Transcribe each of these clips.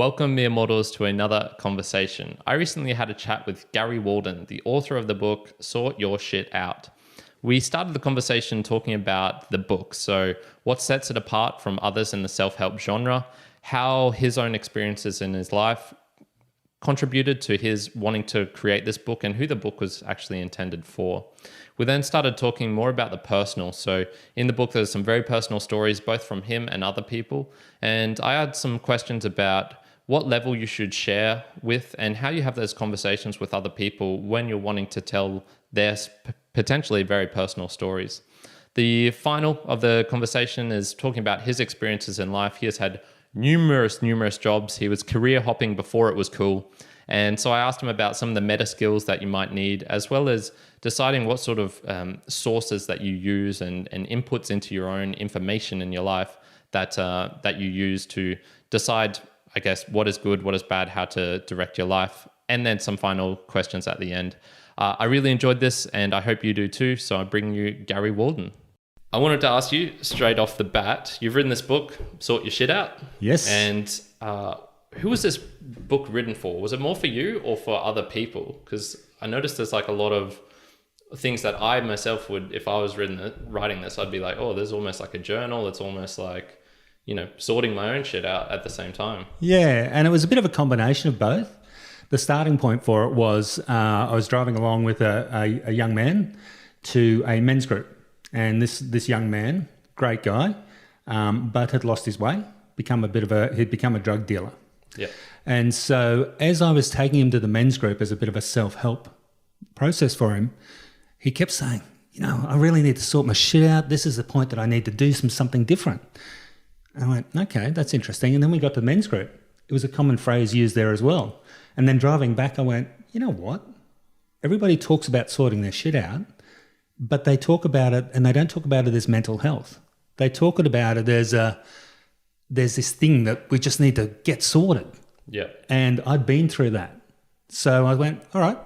Welcome, mere mortals, to another conversation. I recently had a chat with Gary Waldon, the author of the book, Sort Your Shit Out. We started the conversation talking about the book, so what sets it apart from others in the self-help genre, how his own experiences in his life contributed to his wanting to create this book, and who the book was actually intended for. We then started talking more about the personal. So in the book, there's some very personal stories, both from him and other people. And I had some questions about what level you should share with and how you have those conversations with other people when you're wanting to tell their potentially very personal stories. The final of the conversation is talking about his experiences in life. He has had numerous jobs. He was career hopping before it was cool. And so I asked him about some of the meta skills that you might need, as well as deciding what sort of sources that you use and inputs into your own information in your life that you use to decide, I guess, what is good, what is bad, how to direct your life, and then some final questions at the end. I really enjoyed this, and I hope you do too. So I bring you Gary Waldon. I wanted to ask you straight off the bat, you've written this book, Sort Your Shit Out. Yes. And who was this book written for? Was it more for you or for other people? Because I noticed there's like a lot of things that I myself would, if I was writing this, I'd be like, oh, there's almost like a journal. It's almost like, sorting my own shit out at the same time. Yeah, and it was a bit of a combination of both. The starting point for it was I was driving along with a young man to a men's group. And this young man, great guy, but had lost his way, he'd become a drug dealer. Yeah. And so as I was taking him to the men's group as a bit of a self-help process for him, he kept saying, I really need to sort my shit out. This is the point that I need to do something different. And I went, okay, that's interesting. And then we got to the men's group. It was a common phrase used there as well. And then driving back, I went, you know what? Everybody talks about sorting their shit out, but they talk about it, and they don't talk about it as mental health. They talk about it as there's this thing that we just need to get sorted. Yeah. And I'd been through that. So I went, all right,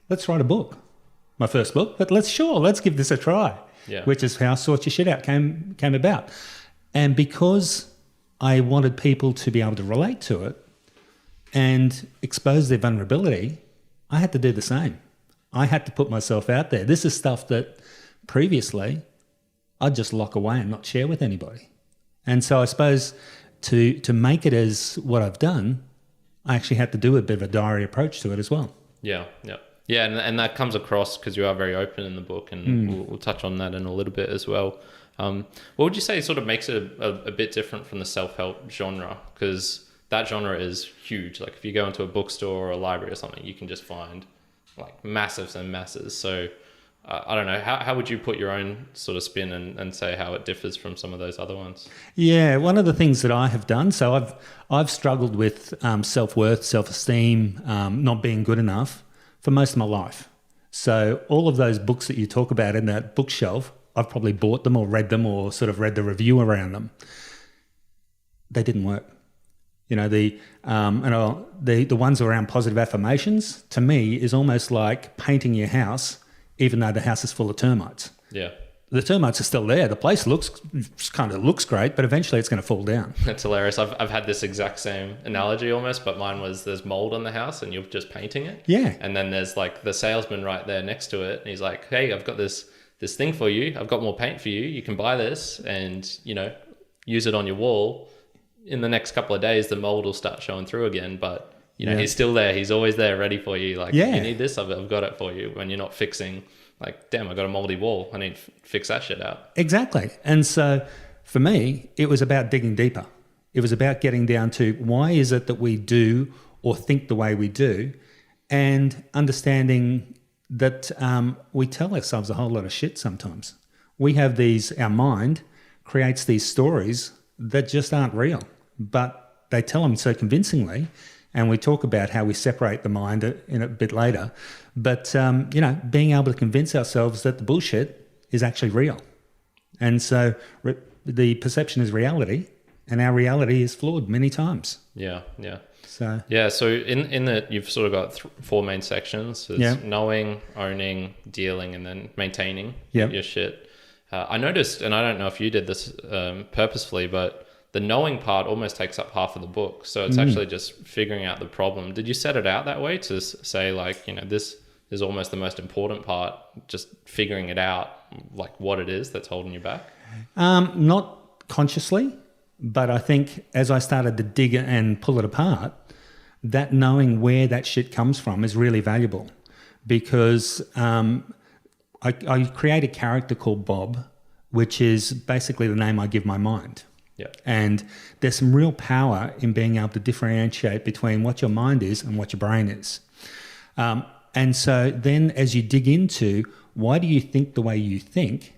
let's write a book. My first book, but let's give this a try. Yeah. Which is how Sort Your Shit Out came about. And because I wanted people to be able to relate to it and expose their vulnerability, I had to do the same. I had to put myself out there. This is stuff that previously I'd just lock away and not share with anybody. And so I suppose to make it as what I've done, I actually had to do a bit of a diary approach to it as well. Yeah. And that comes across because you are very open in the book, and we'll touch on that in a little bit as well. What would you say sort of makes it a bit different from the self-help genre? Because that genre is huge. Like if you go into a bookstore or a library or something, you can just find like massives and masses. So I don't know, how would you put your own sort of spin and say how it differs from some of those other ones? Yeah, one of the things that I have done, so I've struggled with self-worth, self-esteem, not being good enough for most of my life. So all of those books that you talk about in that bookshelf, I've probably bought them or read them or sort of read the review around them. They didn't work. The ones around positive affirmations, to me, is almost like painting your house, even though the house is full of termites. Yeah. The termites are still there. The place looks great, but eventually it's going to fall down. That's hilarious. I've had this exact same analogy almost, but mine was there's mold on the house and you're just painting it. Yeah. And then there's like the salesman right there next to it. And he's like, hey, I've got this thing for you. I've got more paint for you. You can buy this and, use it on your wall. In the next couple of days, the mold will start showing through again, but he's still there. He's always there ready for you. Like, you need this, I've got it for you. When you're not fixing, like, damn, I got a moldy wall. I need to fix that shit out. Exactly. And so for me, it was about digging deeper. It was about getting down to why is it that we do or think the way we do, and understanding that we tell ourselves a whole lot of shit sometimes. We have our mind creates these stories that just aren't real, but they tell them so convincingly. And we talk about how we separate the mind in a bit later. But, being able to convince ourselves that the bullshit is actually real. And so the perception is reality, and our reality is flawed many times. Yeah. So in that you've sort of got four main sections. There's knowing, owning, dealing, and then maintaining your shit. I noticed, and I don't know if you did this purposefully, but the knowing part almost takes up half of the book. So it's actually just figuring out the problem. Did you set it out that way to say like, this is almost the most important part, just figuring it out, like what it is that's holding you back? Not consciously, but I think as I started to dig and pull it apart, that knowing where that shit comes from is really valuable, because I create a character called Bob, which is basically the name I give my mind. Yeah. And there's some real power in being able to differentiate between what your mind is and what your brain is. And so then as you dig into why do you think the way you think,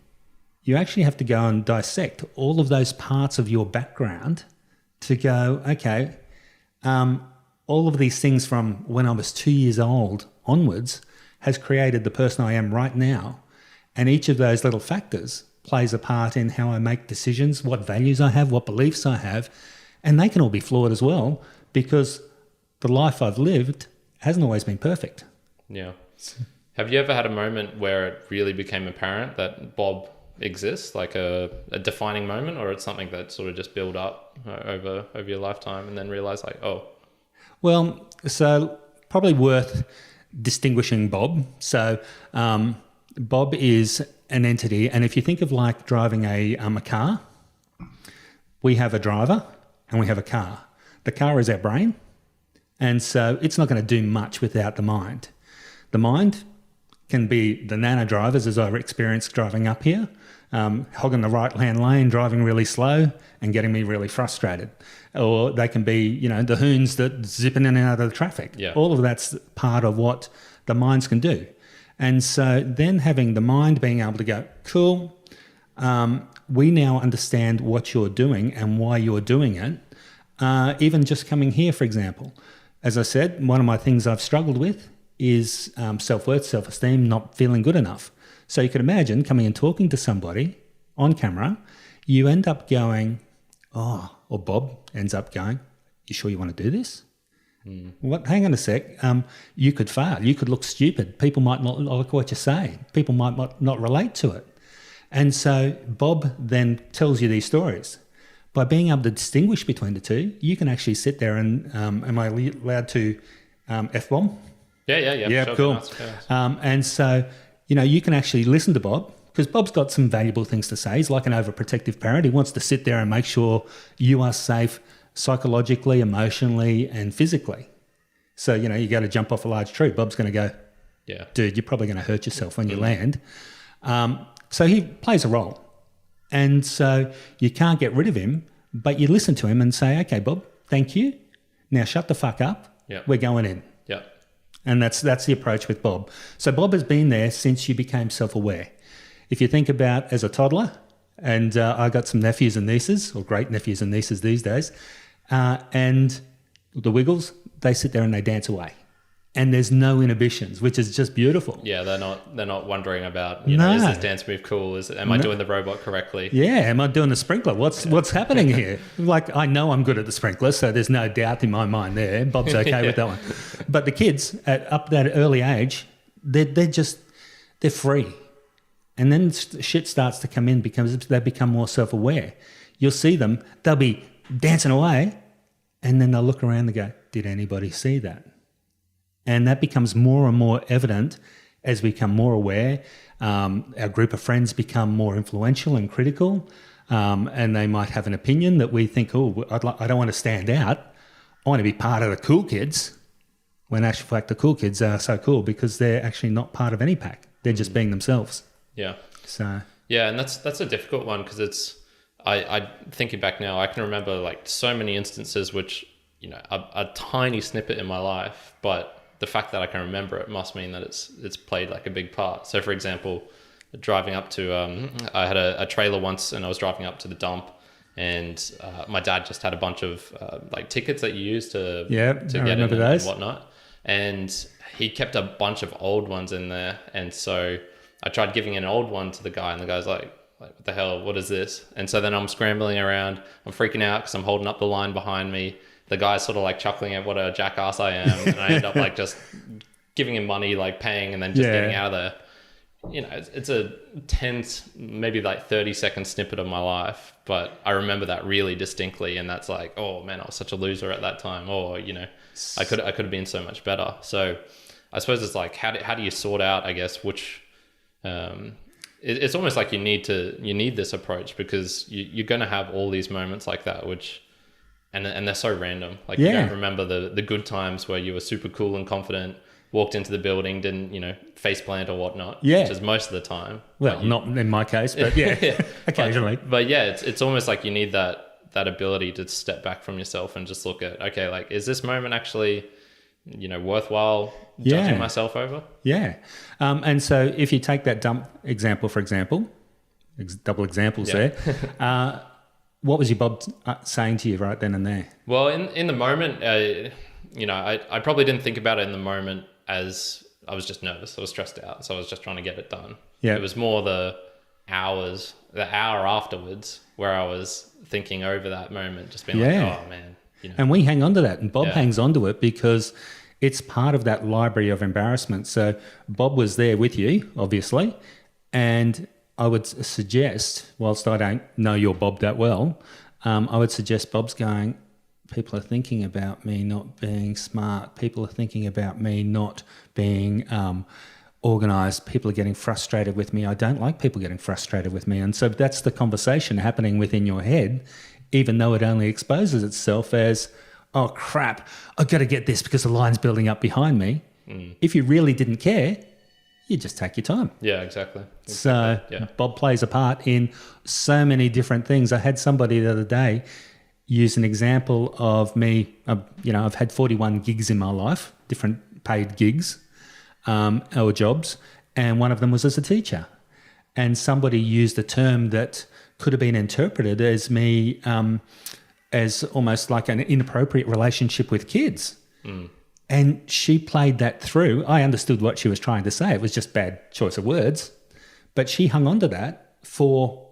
you actually have to go and dissect all of those parts of your background to go, okay, all of these things from when I was 2 years old onwards has created the person I am right now. And each of those little factors plays a part in how I make decisions, what values I have, what beliefs I have. And they can all be flawed as well, because the life I've lived hasn't always been perfect. Yeah. Have you ever had a moment where it really became apparent that Bob exists, like a defining moment, or it's something that sort of just built up over your lifetime and then realize like, oh. Well, so probably worth distinguishing Bob. So Bob is an entity, and if you think of like driving a car, we have a driver and we have a car. The car is our brain, and so it's not going to do much without the mind. The mind can be the nano drivers, as I experienced driving up here, hogging the right-hand lane, driving really slow and getting me really frustrated. Or they can be, the hoons that zipping in and out of the traffic. Yeah. All of that's part of what the minds can do. And so then having the mind being able to go, cool, we now understand what you're doing and why you're doing it. Even just coming here, for example. As I said, one of my things I've struggled with is self-worth, self-esteem, not feeling good enough. So you can imagine coming and talking to somebody on camera, you end up going, oh, or Bob ends up going, you sure you want to do this? What? Hang on a sec. You could fail. You could look stupid. People might not like what you say. People might not relate to it. And so Bob then tells you these stories. By being able to distinguish between the two, you can actually sit there and, am I allowed to F-bomb? Yeah. Yeah, sure, cool. nice. And so, you can actually listen to Bob, because Bob's got some valuable things to say. He's like an overprotective parent. He wants to sit there and make sure you are safe psychologically, emotionally, and physically. So, you got to jump off a large tree. Bob's going to go, Yeah. dude, you're probably going to hurt yourself when you land. So he plays a role. And so you can't get rid of him, but you listen to him and say, okay, Bob, thank you. Now shut the fuck up. Yeah. We're going in. Yeah. And that's the approach with Bob. So Bob has been there since you became self-aware. If you think about as a toddler, and I got some nephews and nieces, or great nephews and nieces these days, and the Wiggles, they sit there and they dance away. And there's no inhibitions, which is just beautiful. Yeah, they're not wondering about, No. is this dance move cool? Am I doing the robot correctly? Yeah, am I doing the sprinkler? What's happening here? Like, I know I'm good at the sprinkler, so there's no doubt in my mind there. Bob's okay with that one. But the kids at up that early age, they're free. And then shit starts to come in because they become more self-aware. You'll see them, they'll be dancing away, and then they'll look around and go, did anybody see that? And that becomes more and more evident as we become more aware. Our group of friends become more influential and critical, and they might have an opinion that we think, I don't want to stand out. I want to be part of the cool kids, when actually, in fact, the cool kids are so cool because they're actually not part of any pack. They're just being themselves. Yeah. So yeah, and that's a difficult one because it's I thinking back now, I can remember like so many instances which a tiny snippet in my life, but the fact that I can remember it must mean that it's played like a big part. So for example, driving up to I had a trailer once and I was driving up to the dump, and my dad just had a bunch of like tickets that you use to get in and whatnot, and he kept a bunch of old ones in there, and so I tried giving an old one to the guy, and the guy's like, what the hell, what is this? And so then I'm scrambling around, I'm freaking out because I'm holding up the line behind me. The guy's sort of like chuckling at what a jackass I am, and I end up like just giving him money, like paying, and then just getting out of there. it's a tense, maybe like 30-second snippet of my life, but I remember that really distinctly, and that's like, oh man, I was such a loser at that time, or I could have been so much better. So I suppose it's like, how do you sort out, I guess, which it's almost like you need this approach, because you're going to have all these moments like that, which and they're so random. Like you don't remember the good times where you were super cool and confident, walked into the building, didn't, face plant or whatnot, which is most of the time. Well, not in my case, but yeah, occasionally. But yeah, it's almost like you need that ability to step back from yourself and just look at, okay, like, is this moment actually, worthwhile judging myself over? Yeah. And so if you take that dump example, for example, double examples there, what was your Bob saying to you right then and there? Well, in the moment, I probably didn't think about it in the moment, as I was just nervous. I was stressed out. So I was just trying to get it done. Yeah. It was more the hour afterwards where I was thinking over that moment, just being like, oh man. And we hang on to that, and Bob hangs on to it because it's part of that library of embarrassment. So Bob was there with you, obviously, and I would suggest, whilst I don't know your Bob that well, I would suggest Bob's going, people are thinking about me not being smart. People are thinking about me not being organised. People are getting frustrated with me. I don't like people getting frustrated with me. And so that's the conversation happening within your head, even though it only exposes itself as, oh, crap, I've got to get this because the line's building up behind me. If you really didn't care, you just take your time. Yeah, exactly. So Bob plays a part in so many different things. I had somebody the other day use an example of me. I've had 41 gigs in my life, different paid gigs or jobs, and one of them was as a teacher. And somebody used a term that could have been interpreted as me as almost like an inappropriate relationship with kids. And she played that through. I understood what she was trying to say. It was just bad choice of words. But she hung on to that for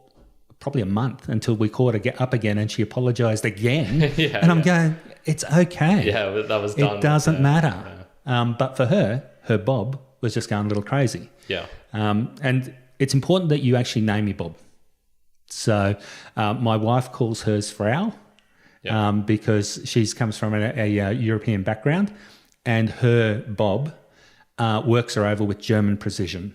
probably a month until we caught her up again, and she apologised again. And I'm going, it's okay. Yeah, that was done. It doesn't matter. But for her Bob was just going a little crazy. Yeah. And it's important that you actually name your Bob. So my wife calls hers Frau because she comes from a European background, and her Bob works her over with German precision.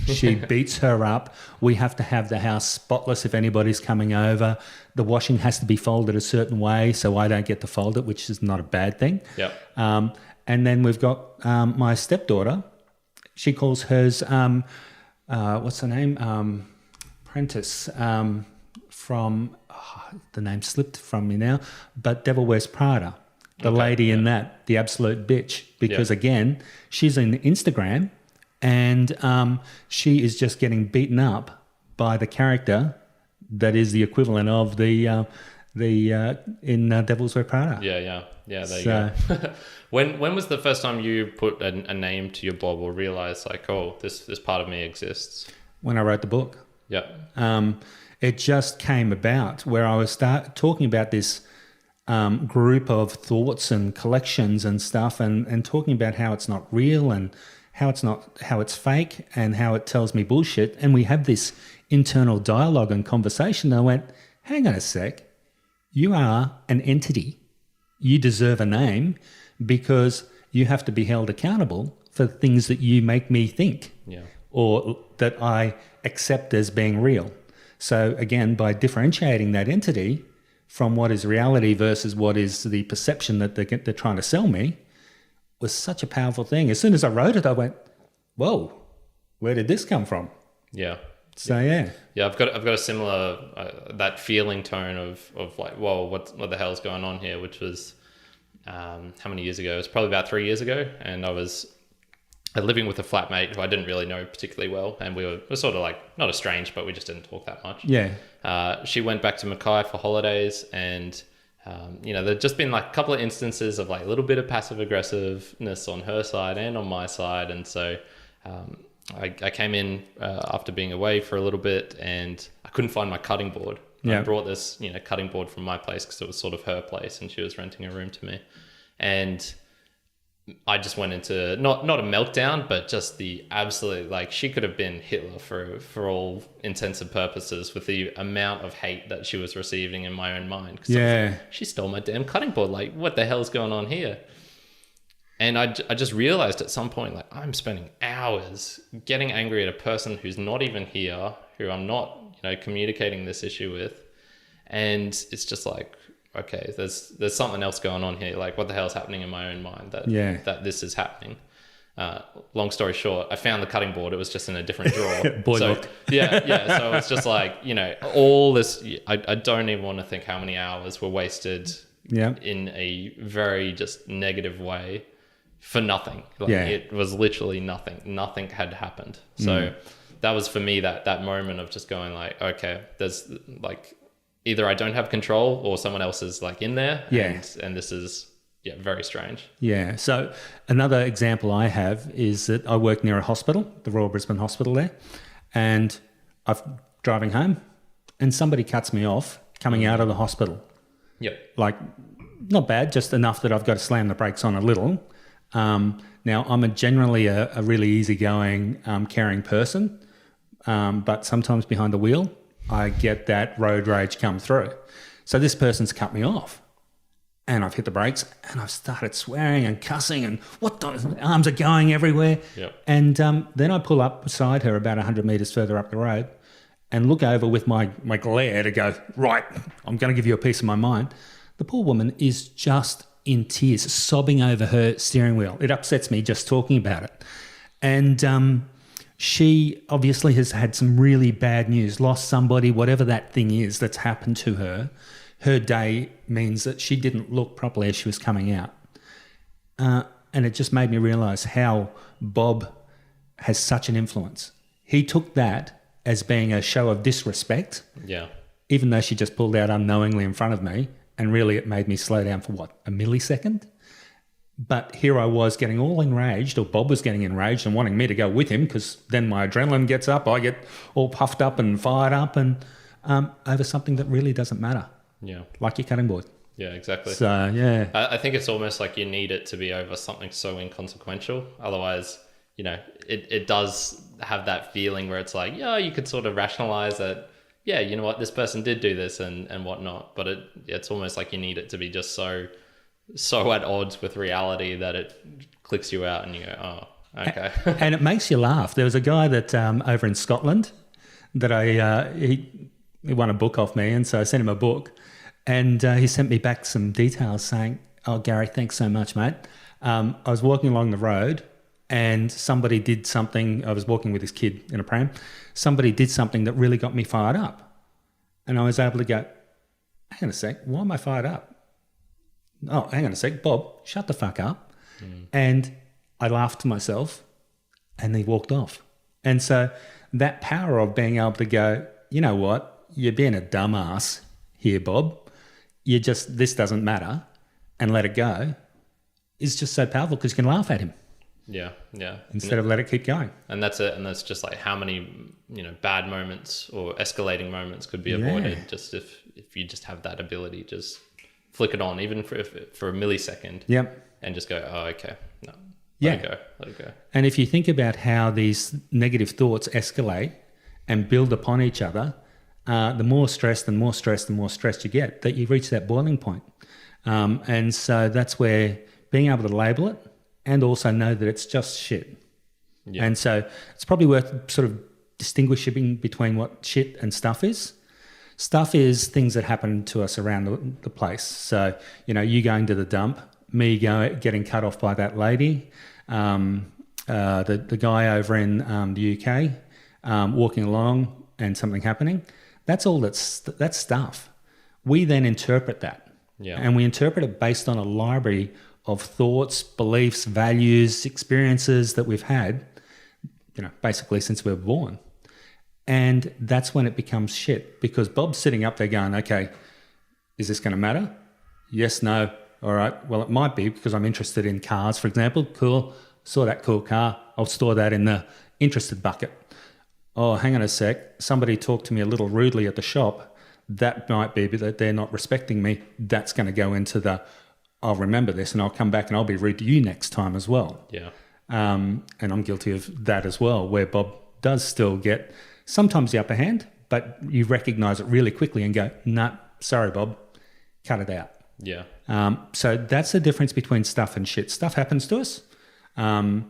She beats her up. We have to have the house spotless if anybody's coming over. The washing has to be folded a certain way so I don't get to fold it, which is not a bad thing. Yep. And then we've got my stepdaughter. She calls hers, what's her name? Prentice from, the name slipped from me now, but Devil Wears Prada. The lady in that, the absolute bitch. Because again, she's in Instagram, and she is just getting beaten up by the character that is the equivalent of the in Devil's Wear Prada. Yeah. There you go. When was the first time you put a name to your Bob, or realized like, oh, this part of me exists? When I wrote the book. Yeah. It just came about where I was talking about this group of thoughts and collections and stuff, and talking about how it's not real and how it's fake and how it tells me bullshit. And we have this internal dialogue and conversation. And I went, hang on a sec. You are an entity. You deserve a name because you have to be held accountable for things that you make me think or that I accept as being real. So again, by differentiating that entity from what is reality versus what is the perception that they're trying to sell me, was such a powerful thing. As soon as I wrote it, I went, whoa, where did this come from? Yeah. So yeah, I've got a similar that feeling tone of like, whoa, what the hell's going on here? Which was how many years ago? It was probably about 3 years ago, and I was living with a flatmate who I didn't really know particularly well, and we were sort of like not estranged, but we just didn't talk that much. Yeah. She went back to Mackay for holidays, and there'd just been like a couple of instances of like a little bit of passive aggressiveness on her side and on my side, and so I came in after being away for a little bit, and I couldn't find my cutting board. I brought this cutting board from my place because it was sort of her place, and she was renting a room to me, and I just went into not a meltdown, but just the absolute, like, she could have been Hitler for all intents and purposes with the amount of hate that she was receiving in my own mind. 'Cause Yeah. she stole my damn cutting board. Like, what the hell's going on here? And I just realized at some point, like, I'm spending hours getting angry at a person who's not even here, who I'm not, communicating this issue with. And it's just like, okay, there's something else going on here. Like, what the hell's happening in my own mind that this is happening? Long story short, I found the cutting board. It was just in a different drawer. Look. Yeah. So it's just like, all this, I don't even want to think how many hours were wasted in a very just negative way for nothing. Like, it was literally nothing. Nothing had happened. So that was for me that moment of just going like, okay, there's like, either I don't have control or someone else is like in there. And this is, very strange. Yeah. So another example I have is that I work near a hospital, the Royal Brisbane Hospital there, and I'm driving home and somebody cuts me off coming out of the hospital. Yep. Like, not bad, just enough that I've got to slam the brakes on a little. Now, I'm generally a really easygoing, caring person, but sometimes behind the wheel, I get that road rage come through. So this person's cut me off and I've hit the brakes and I've started swearing and cussing and arms are going everywhere. Yep. And then I pull up beside her about 100 metres further up the road and look over with my glare to go, right, I'm going to give you a piece of my mind. The poor woman is just in tears, sobbing over her steering wheel. It upsets me just talking about it. And she obviously has had some really bad news, lost somebody, whatever that thing is that's happened to her. Her day means that she didn't look properly as she was coming out. And it just made me realise how Bob has such an influence. He took that as being a show of disrespect, even though she just pulled out unknowingly in front of me, and really it made me slow down for, a millisecond? But here I was getting all enraged, or Bob was getting enraged and wanting me to go with him because then my adrenaline gets up, I get all puffed up and fired up and over something that really doesn't matter. Yeah. Like your cutting board. Yeah, exactly. So, yeah. I think it's almost like you need it to be over something so inconsequential. Otherwise, it does have that feeling where it's like, you could sort of rationalize that, you know what, this person did do this and whatnot. But it's almost like you need it to be just so at odds with reality that it clicks you out and you go, oh, okay. And it makes you laugh. There was a guy that over in Scotland that he won a book off me, and so I sent him a book, and he sent me back some details saying, oh, Gary, thanks so much, mate. I was walking along the road and somebody did something. I was walking with this kid in a pram. Somebody did something that really got me fired up. And I was able to go, hang on a sec, why am I fired up? Oh, hang on a sec, Bob, shut the fuck up. And I laughed to myself and he walked off. And so that power of being able to go, you know what, you're being a dumbass here, Bob. This doesn't matter, and let it go is just so powerful because you can laugh at him. Yeah. Instead of let it keep going. And that's it. And that's just like how many, bad moments or escalating moments could be avoided just if you just have that ability, just flick it on, even for a millisecond. Yep. And just go, oh, okay, no, let it go. And if you think about how these negative thoughts escalate and build upon each other, the more stressed and more stressed and more stressed you get, that you reach that boiling point. And so that's where being able to label it and also know that it's just shit. Yeah. And so it's probably worth sort of distinguishing between what shit and stuff is. Stuff is things that happen to us around the place. So, you going to the dump, me getting cut off by that lady, the guy over in the UK walking along and something happening. That's all that's stuff. We then interpret that. Yeah. And we interpret it based on a library of thoughts, beliefs, values, experiences that we've had, basically since we were born. And that's when it becomes shit, because Bob's sitting up there going, okay, is this going to matter? Yes, no. All right. Well, it might be because I'm interested in cars, for example. Cool. Saw that cool car. I'll store that in the interested bucket. Oh, hang on a sec. Somebody talked to me a little rudely at the shop. That might be that they're not respecting me. That's going to go into the, I'll remember this and I'll come back and I'll be rude to you next time as well. Yeah. And I'm guilty of that as well, where Bob does still get sometimes the upper hand, but you recognise it really quickly and go, nah, sorry, Bob, cut it out. Yeah. So that's the difference between stuff and shit. Stuff happens to us. Taria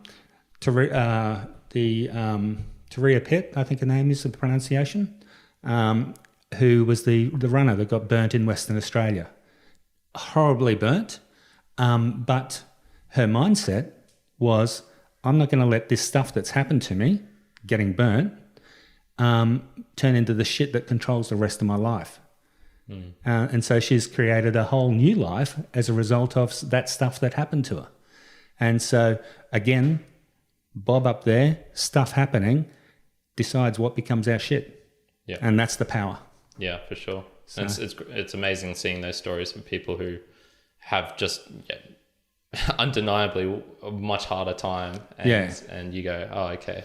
Pitt, I think her name is the pronunciation, who was the runner that got burnt in Western Australia. Horribly burnt, but her mindset was, I'm not going to let this stuff that's happened to me, getting burnt, turn into the shit that controls the rest of my life. And so she's created a whole new life as a result of that stuff that happened to her. And so, again, Bob up there, stuff happening, decides what becomes our shit. Yeah. And that's the power. Yeah, for sure. So. It's amazing seeing those stories of people who have just undeniably a much harder time. And you go, oh, okay,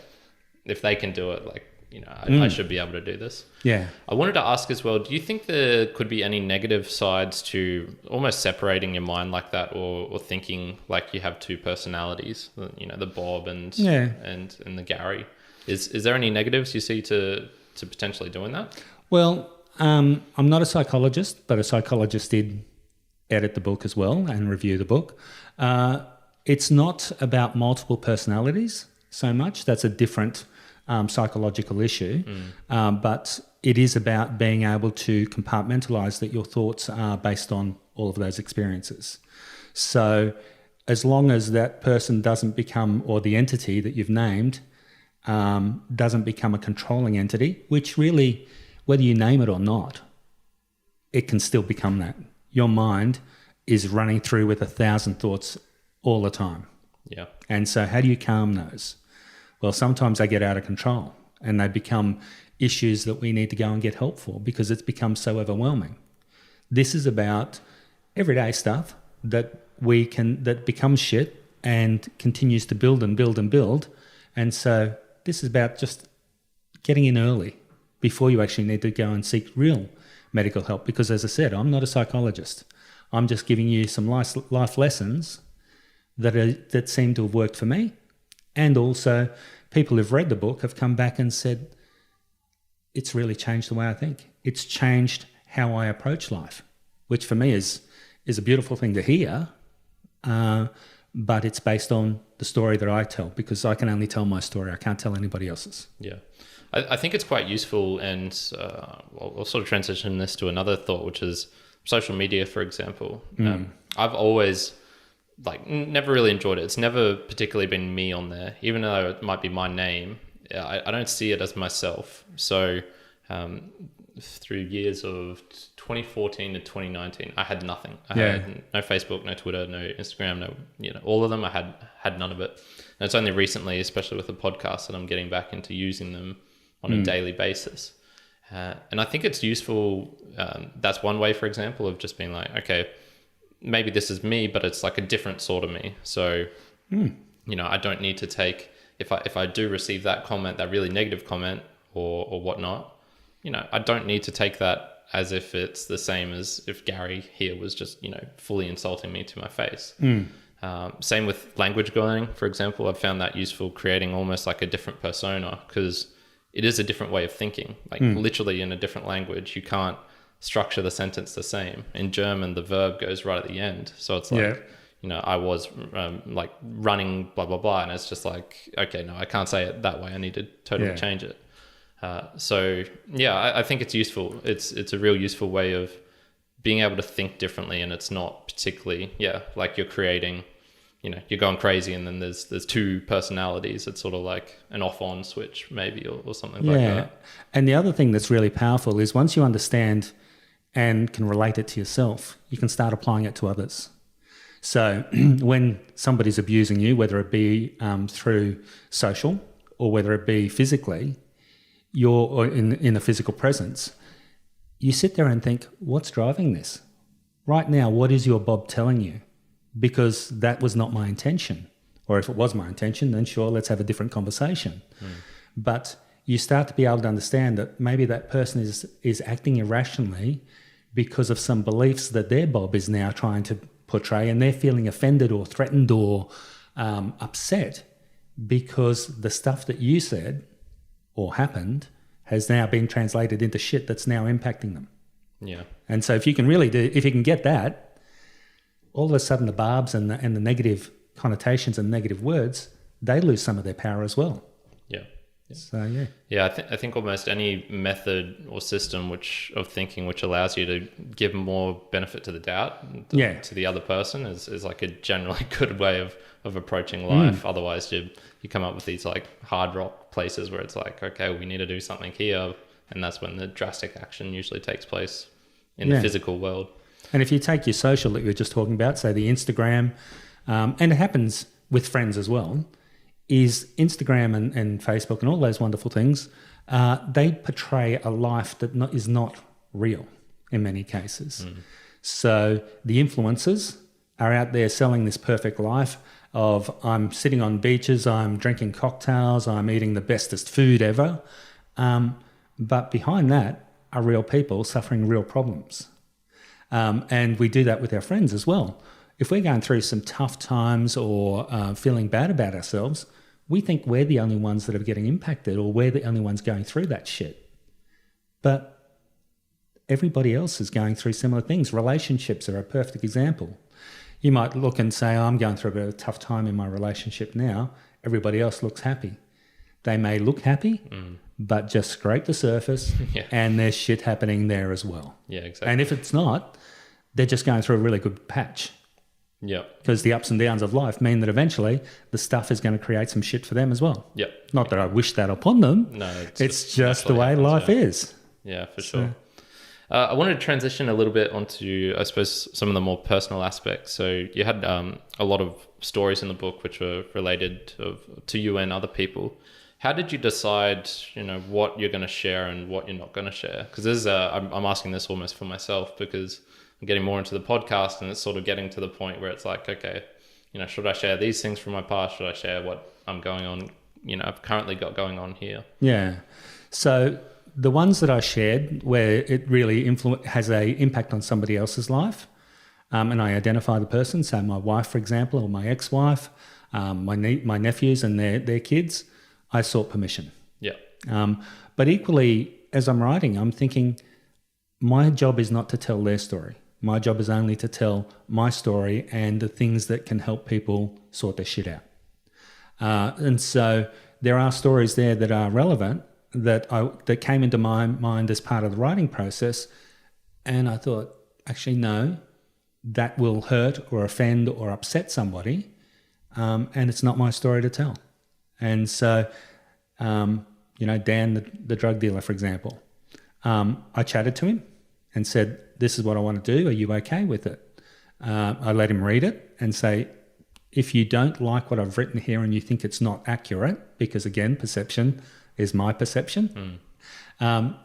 if they can do it, like, you know, I should be able to do this. Yeah. I wanted to ask as well, do you think there could be any negative sides to almost separating your mind like that, or thinking like you have two personalities, you know, the Bob and the Gary? Is there any negatives you see to potentially doing that? Well, I'm not a psychologist, but a psychologist did edit the book as well and review the book. It's not about multiple personalities so much. That's a different psychological issue. But it is about being able to compartmentalize that your thoughts are based on all of those experiences. So as long as that person doesn't become, or the entity that you've named, doesn't become a controlling entity, which really, whether you name it or not, it can still become that. Your mind is running through with 1,000 thoughts all the time. Yeah. And so how do you calm those? Well, sometimes they get out of control and they become issues that we need to go and get help for because it's become so overwhelming. This is about everyday stuff that becomes shit and continues to build and build and build. And so this is about just getting in early before you actually need to go and seek real medical help. Because as I said, I'm not a psychologist. I'm just giving you some life lessons that seem to have worked for me. And also people who've read the book have come back and said, it's really changed the way I think. It's changed how I approach life, which for me is a beautiful thing to hear. But it's based on the story that I tell, because I can only tell my story. I can't tell anybody else's. Yeah. I think it's quite useful, and I'll sort of transition this to another thought, which is social media, for example. I've always never really enjoyed it. It's never particularly been me on there, even though it might be my name. I don't see it as myself. So through years of 2014 to 2019, I had nothing. I had no Facebook, no Twitter, no Instagram, all of them. I had none of it. And it's only recently, especially with the podcast, that I'm getting back into using them on a daily basis. And I think it's useful. That's one way, for example, of just being like, okay, maybe this is me, but it's like a different sort of me. So, I don't need to take, if I do receive that comment, that really negative comment or whatnot, I don't need to take that as if it's the same as if Gary here was just, fully insulting me to my face. Same with language learning, for example. I've found that useful, creating almost like a different persona, because it is a different way of thinking. Literally in a different language, you can't structure the sentence the same. In German, the verb goes right at the end. So it's like, I was running, blah, blah, blah. And it's just like, okay, no, I can't say it that way. I need to totally change it. I think it's useful. It's a real useful way of being able to think differently. And it's not particularly, like you're creating, you're going crazy and then there's two personalities. It's sort of like an off-on switch maybe or something like that. And the other thing that's really powerful is once you understand and can relate it to yourself, you can start applying it to others. So when somebody's abusing you, whether it be through social or whether it be physically, you're in a physical presence, you sit there and think, what's driving this? Right now, what is your Bob telling you? Because that was not my intention. Or if it was my intention, then sure, let's have a different conversation. But you start to be able to understand that maybe that person is acting irrationally because of some beliefs that their Bob is now trying to portray, and they're feeling offended or threatened or upset because the stuff that you said or happened has now been translated into shit that's now impacting them. Yeah. And so if you can get that, all of a sudden the barbs and the negative connotations and negative words, they lose some of their power as well. Yeah. So yeah. Yeah, I think almost any method or system of thinking which allows you to give more benefit to the doubt to the other person is like a generally good way of approaching life. Otherwise you come up with these like hard rock places where it's like, okay, we need to do something here, and that's when the drastic action usually takes place in the physical world. And if you take your social that you were just talking about, say the Instagram, and it happens with friends as well, is Instagram and Facebook and all those wonderful things, they portray a life that is not real in many cases. So the influencers are out there selling this perfect life of I'm sitting on beaches, I'm drinking cocktails, I'm eating the bestest food ever. But behind that are real people suffering real problems. And we do that with our friends as well. If we're going through some tough times or feeling bad about ourselves, we think we're the only ones that are getting impacted or we're the only ones going through that shit. But everybody else is going through similar things. Relationships are a perfect example. You might look and say, I'm going through a bit of a tough time in my relationship now. Everybody else looks happy. They may look happy, but just scrape the surface and there's shit happening there as well. Yeah, exactly. And if it's not, they're just going through a really good patch. Yeah. Because the ups and downs of life mean that eventually the stuff is going to create some shit for them as well. Yeah. Not that I wish that upon them. No, it's just the way life is. Yeah, for sure. I wanted to transition a little bit onto, I suppose, some of the more personal aspects. So you had a lot of stories in the book which were related to you and other people. How did you decide, what you're going to share and what you're not going to share? Because I'm asking this almost for myself because I'm getting more into the podcast and it's sort of getting to the point where it's like, okay, should I share these things from my past? Should I share what I'm going on, I've currently got going on here? Yeah. So the ones that I shared where it really has a impact on somebody else's life, and I identify the person, so my wife, for example, or my ex-wife, my nephews and their kids, I sought permission. Yeah. But equally, as I'm writing, I'm thinking my job is not to tell their story. My job is only to tell my story and the things that can help people sort their shit out. And so there are stories there that are relevant that came into my mind as part of the writing process. And I thought, actually, no, that will hurt or offend or upset somebody. And it's not my story to tell. And so, Dan, the drug dealer, for example, I chatted to him and said, this is what I want to do. Are you okay with it? I let him read it and say, if you don't like what I've written here and you think it's not accurate, because again, perception is my perception. And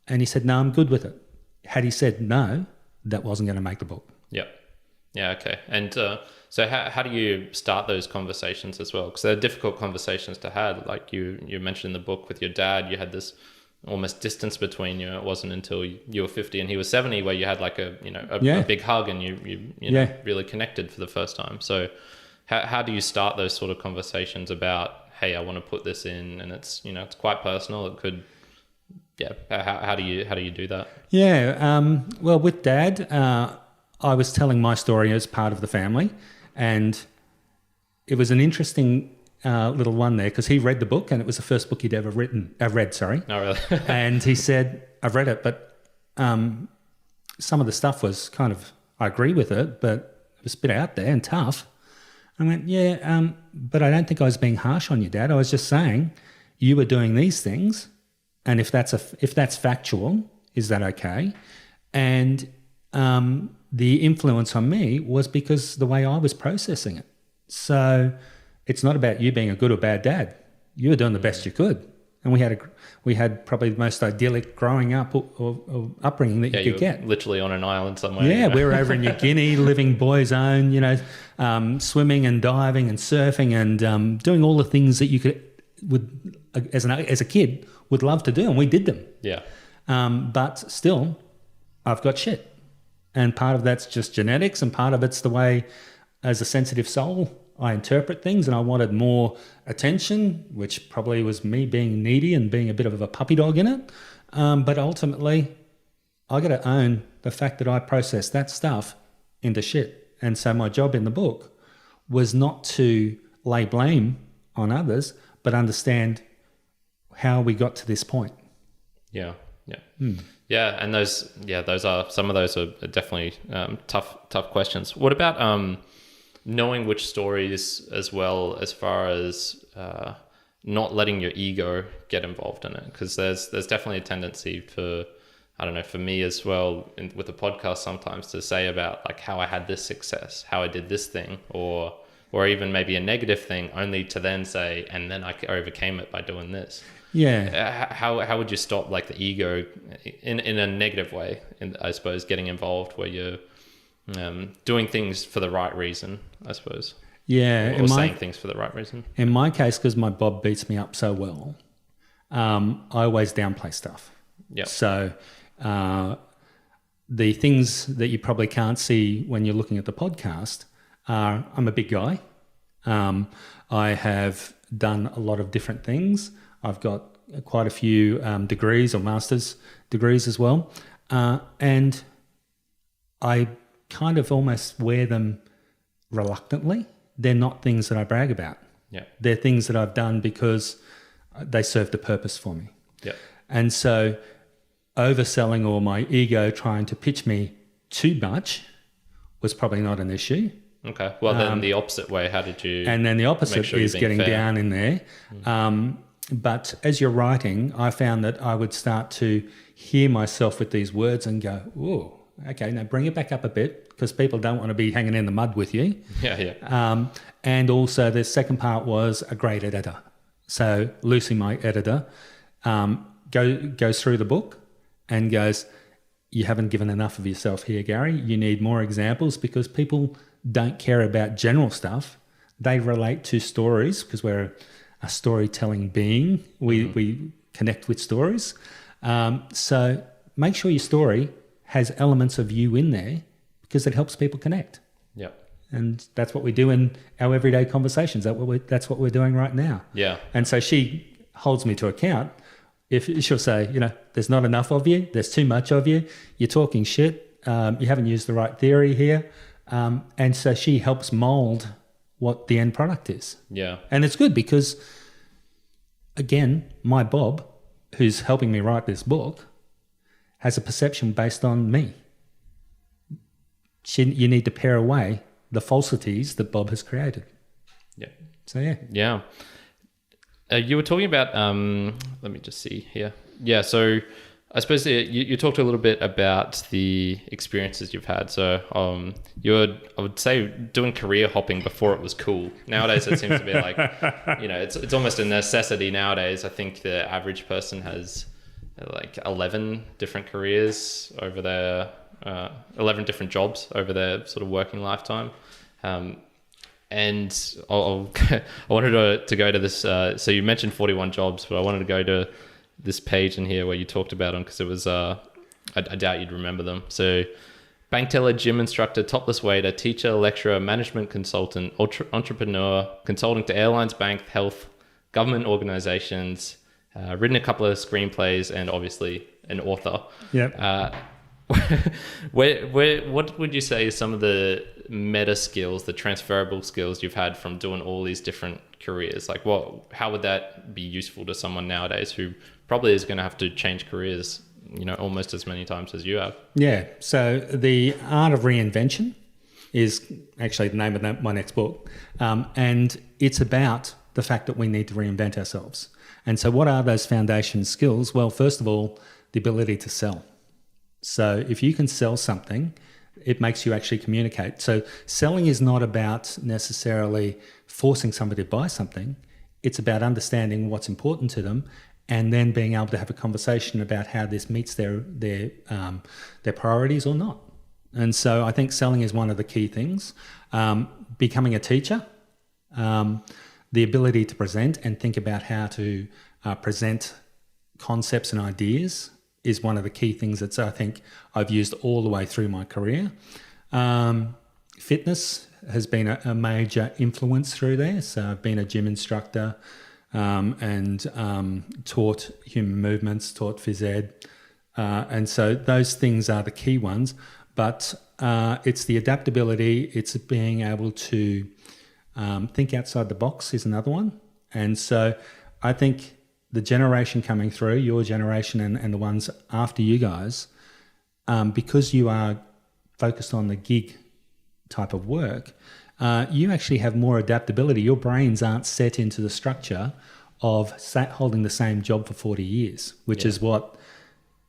he said, no, I'm good with it. Had he said no, that wasn't going to make the book. Yeah. Yeah. Okay. And so how do you start those conversations as well? Because they're difficult conversations to have. Like you mentioned in the book with your dad, you had this almost distance between you. It wasn't until you were 50 and he was 70 where you had like a big hug and you really connected for the first time. So how do you start those sort of conversations about, hey, I want to put this in, and it's it's quite personal. It could, how do you do that? Yeah. Well, with Dad, I was telling my story as part of the family, and it was an interesting little one there because he read the book and it was the first book he'd ever read. Sorry. Oh, really? And he said, I've read it, but some of the stuff was kind of, I agree with it, but it was a bit out there and tough. I went, but I don't think I was being harsh on you, Dad. I was just saying you were doing these things, and if that's factual, is that okay? And the influence on me was because the way I was processing it. So it's not about you being a good or bad dad. You were doing the best you could, and we had probably the most idyllic growing up or upbringing that you could get. Literally on an island somewhere. Yeah, we were over in New Guinea, living boy's own. Swimming and diving and surfing and doing all the things that you would as a kid would love to do, and we did them. Yeah. But still, I've got shit. And part of that's just genetics, and part of it's the way, as a sensitive soul, I interpret things, and I wanted more attention, which probably was me being needy and being a bit of a puppy dog in it. But ultimately, I got to own the fact that I processed that stuff into shit. And so my job in the book was not to lay blame on others, but understand how we got to this point. Yeah. Yeah, and those are some of those are definitely tough questions. What about knowing which stories, as well, as far as not letting your ego get involved in it? Because there's definitely a tendency for, I don't know, for me as well, with the podcast sometimes, to say about like how I had this success, how I did this thing, or even maybe a negative thing, only to then say, and then I overcame it by doing this. Yeah. How would you stop like the ego in a negative way, I suppose, getting involved where you're doing things for the right reason, I suppose. Yeah. Or saying things for the right reason. In my case, because my Bob beats me up so well, I always downplay stuff. Yeah. So the things that you probably can't see when you're looking at the podcast are, I'm a big guy. I have done a lot of different things. I've got quite a few degrees or master's degrees as well. And I kind of almost wear them reluctantly. They're not things that I brag about. Yeah. They're things that I've done because they served a purpose for me. Yeah. And so overselling, or my ego trying to pitch me too much, was probably not an issue. Okay. Well, then the opposite way, how did you... And then the opposite is getting fair? down in there. But as you're writing, I found that I would start to hear myself with these words and go, oh, okay, now bring it back up a bit, because people don't want to be hanging in the mud with you. Yeah. And also the second part was a great editor. So Lucy, my editor, goes through the book and goes, you haven't given enough of yourself here, Gary. You need more examples, because people don't care about general stuff. They relate to stories, because we're a storytelling being. We connect with stories. So make sure your story has elements of you in there, because it helps people connect. Yeah. And that's what we do in our everyday conversations. That's what we're doing right now. Yeah. And so she holds me to account. If she'll say, there's not enough of you, there's too much of you, you're talking shit, you haven't used the right theory here. And so she helps mold what the end product is. Yeah. And it's good because, again, my Bob, who's helping me write this book, has a perception based on me. You need to pare away the falsities that Bob has created. Yeah. So, yeah. Yeah. You were talking about, let me just see here. Yeah, so I suppose you talked a little bit about the experiences you've had. So I would say, doing career hopping before it was cool. Nowadays, it seems to be like, it's almost a necessity nowadays. I think the average person has like 11 different careers over their, 11 different jobs over their sort of working lifetime. And I wanted to go to this. So you mentioned 41 jobs, but I wanted to go to this page in here where you talked about them, because it was, I doubt you'd remember them. So bank teller, gym instructor, topless waiter, teacher, lecturer, management consultant, entrepreneur, consulting to airlines, bank, health, government organizations, written a couple of screenplays, and obviously an author. Yeah. What would you say is some of the meta skills, the transferable skills you've had from doing all these different careers? Like how would that be useful to someone nowadays who probably is going to have to change careers, almost as many times as you have? Yeah. So the art of reinvention is actually the name of my next book. And it's about the fact that we need to reinvent ourselves. And so what are those foundation skills? Well, first of all, the ability to sell. So if you can sell something, it makes you actually communicate. So selling is not about necessarily forcing somebody to buy something. It's about understanding what's important to them, and then being able to have a conversation about how this meets their priorities or not. And so I think selling is one of the key things. Becoming a teacher, the ability to present and think about how to present concepts and ideas is one of the key things that I think I've used all the way through my career. Fitness has been a major influence through there. So I've been a gym instructor and taught human movements, taught phys ed. And so those things are the key ones. But it's the adaptability, it's being able to think outside the box is another one. And so I think the generation coming through, your generation and the ones after you guys, because you are focused on the gig type of work, you actually have more adaptability. Your brains aren't set into the structure of holding the same job for 40 years, which is what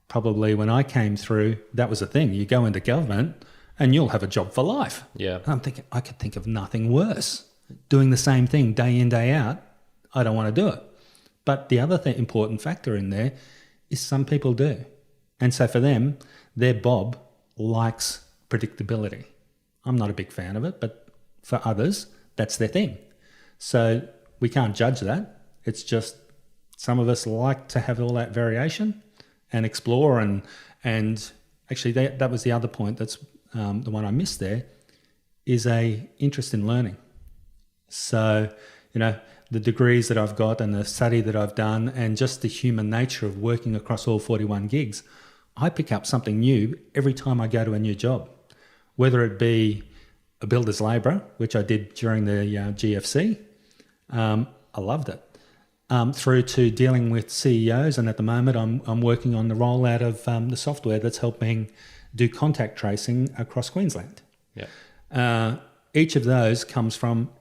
probably when I came through, that was a thing. You go into government and you'll have a job for life. Yeah. And I'm thinking, I could think of nothing worse. Doing the same thing day in, day out, I don't want to do it. But the other important factor in there is some people do. And so for them, their Bob likes predictability. I'm not a big fan of it, but for others, that's their thing. So we can't judge that. It's just some of us like to have all that variation and explore. And actually that was the other point, that's the one I missed there, is a interest in learning. So, the degrees that I've got and the study that I've done and just the human nature of working across all 41 gigs, I pick up something new every time I go to a new job, whether it be a builder's labourer, which I did during the GFC. I loved it. Through to dealing with CEOs, and at the moment I'm working on the rollout of the software that's helping do contact tracing across Queensland. Yeah. Each of those comes from,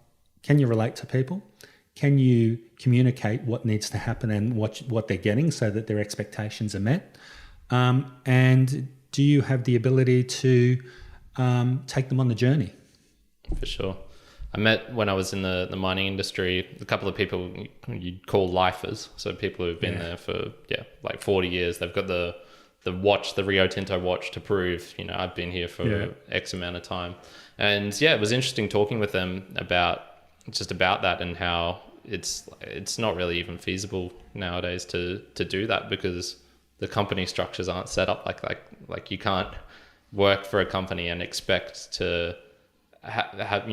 can you relate to people? Can you communicate what needs to happen and what they're getting so that their expectations are met? And do you have the ability to take them on the journey? For sure. I met, when I was in the mining industry, a couple of people you'd call lifers. So people who've been there for, like 40 years. They've got the watch, the Rio Tinto watch to prove, I've been here for X amount of time. And it was interesting talking with them about that and how it's not really even feasible nowadays to do that, because the company structures aren't set up like you can't work for a company and expect to have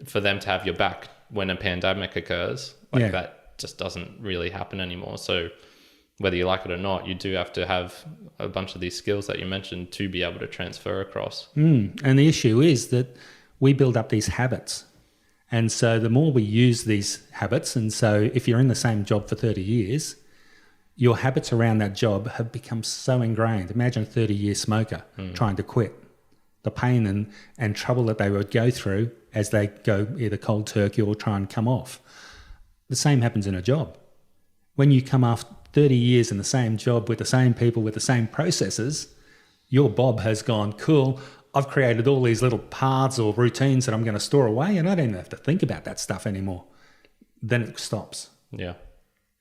for them to have your back when a pandemic occurs. That just doesn't really happen anymore. So whether you like it or not, you do have to have a bunch of these skills that you mentioned to be able to transfer across. And the issue is that we build up these habits. And so the more we use these habits, and so if you're in the same job for 30 years, your habits around that job have become so ingrained. Imagine a 30-year smoker trying to quit. The pain and trouble that they would go through as they go either cold turkey or try and come off. The same happens in a job. When you come after 30 years in the same job with the same people, with the same processes, your Bob has gone, cool, I've created all these little paths or routines that I'm going to store away, and I don't even have to think about that stuff anymore. Then it stops. Yeah.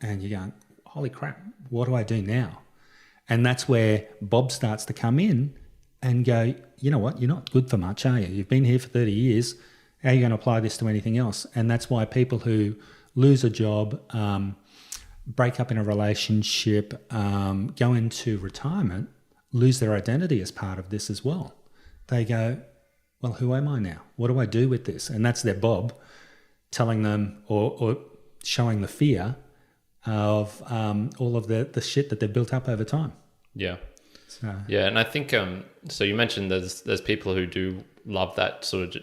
And you're going, holy crap, what do I do now? And that's where Bob starts to come in and go, you know what, you're not good for much, are you? You've been here for 30 years. How are you going to apply this to anything else? And that's why people who lose a job, break up in a relationship, go into retirement, lose their identity as part of this as well. They go, well, who am I now? What do I do with this? And that's their Bob telling them or showing the fear of all of the shit that they've built up over time. Yeah. And I think, so you mentioned there's people who do love that sort of,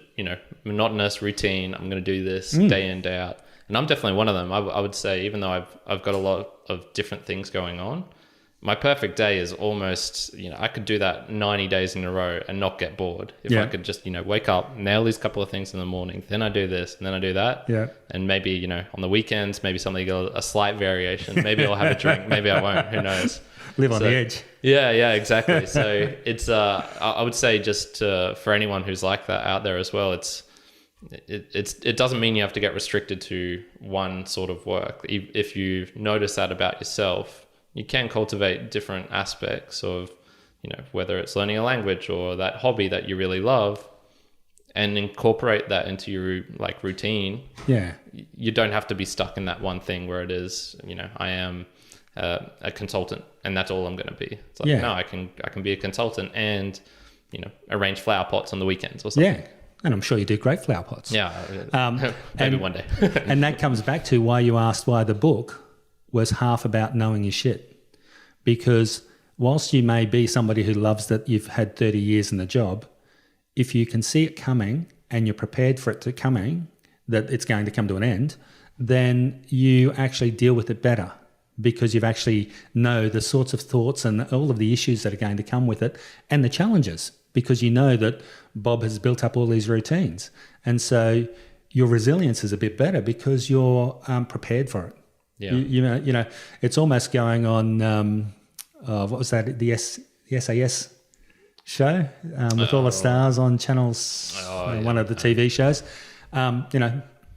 monotonous routine. I'm going to do this day in, day out. And I'm definitely one of them. I would say, even though I've got a lot of different things going on, my perfect day is almost, I could do that 90 days in a row and not get bored. If I could just, wake up, nail these couple of things in the morning, then I do this, and then I do that. Yeah. And maybe, on the weekends, maybe something, a slight variation. Maybe I'll have a drink. Maybe I won't. Who knows? Live on the edge. Yeah, exactly. So it's, I would say just for anyone who's like that out there as well, it doesn't mean you have to get restricted to one sort of work. If you notice that about yourself, you can cultivate different aspects of, whether it's learning a language or that hobby that you really love, and incorporate that into your routine. Yeah. You don't have to be stuck in that one thing where it is, I am a consultant and that's all I'm going to be. It's like, Yeah. no, I can be a consultant and, arrange flower pots on the weekends or something. Yeah. And I'm sure you do great flower pots. Yeah. Maybe one day. And that comes back to why you asked why the book was half about knowing your shit. Because whilst you may be somebody who loves that you've had 30 years in the job, if you can see it coming and you're prepared for it to coming, that it's going to come to an end, then you actually deal with it better because you've actually know the sorts of thoughts and all of the issues that are going to come with it and the challenges, because you know that Bob has built up all these routines. And so your resilience is a bit better because you're prepared for it. Yeah. You know, it's almost going on, what was that? The SAS show with all the stars on channels, one of the TV shows.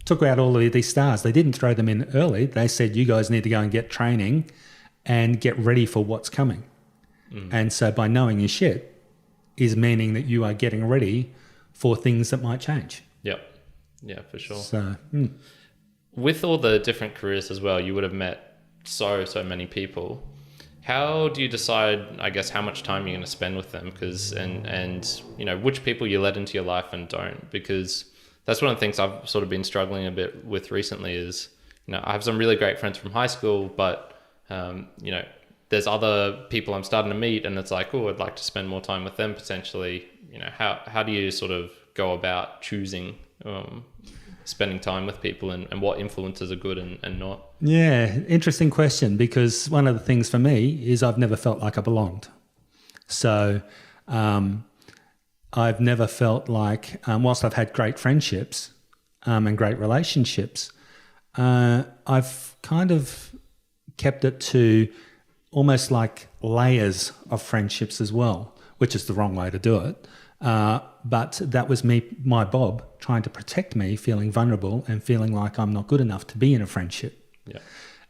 Took out all of these stars. They didn't throw them in early. They said, you guys need to go and get training and get ready for what's coming. And so by knowing your shit is meaning that you are getting ready for things that might change. Yep. Yeah, for sure. So, with all the different careers as well, you would have met so many people. How do you decide, I guess, how much time you're going to spend with them? Because and which people you let into your life and don't? Because that's one of the things I've sort of been struggling a bit with recently is, I have some really great friends from high school, but, there's other people I'm starting to meet and it's like, oh, I'd like to spend more time with them potentially. How do you sort of go about choosing spending time with people and what influences are good and not? Yeah, interesting question, because one of the things for me is I've never felt like I belonged. So I've never felt like, whilst I've had great friendships and great relationships, I've kind of kept it to almost like layers of friendships as well, which is the wrong way to do it. But that was my Bob, trying to protect me, feeling vulnerable and feeling like I'm not good enough to be in a friendship. Yeah.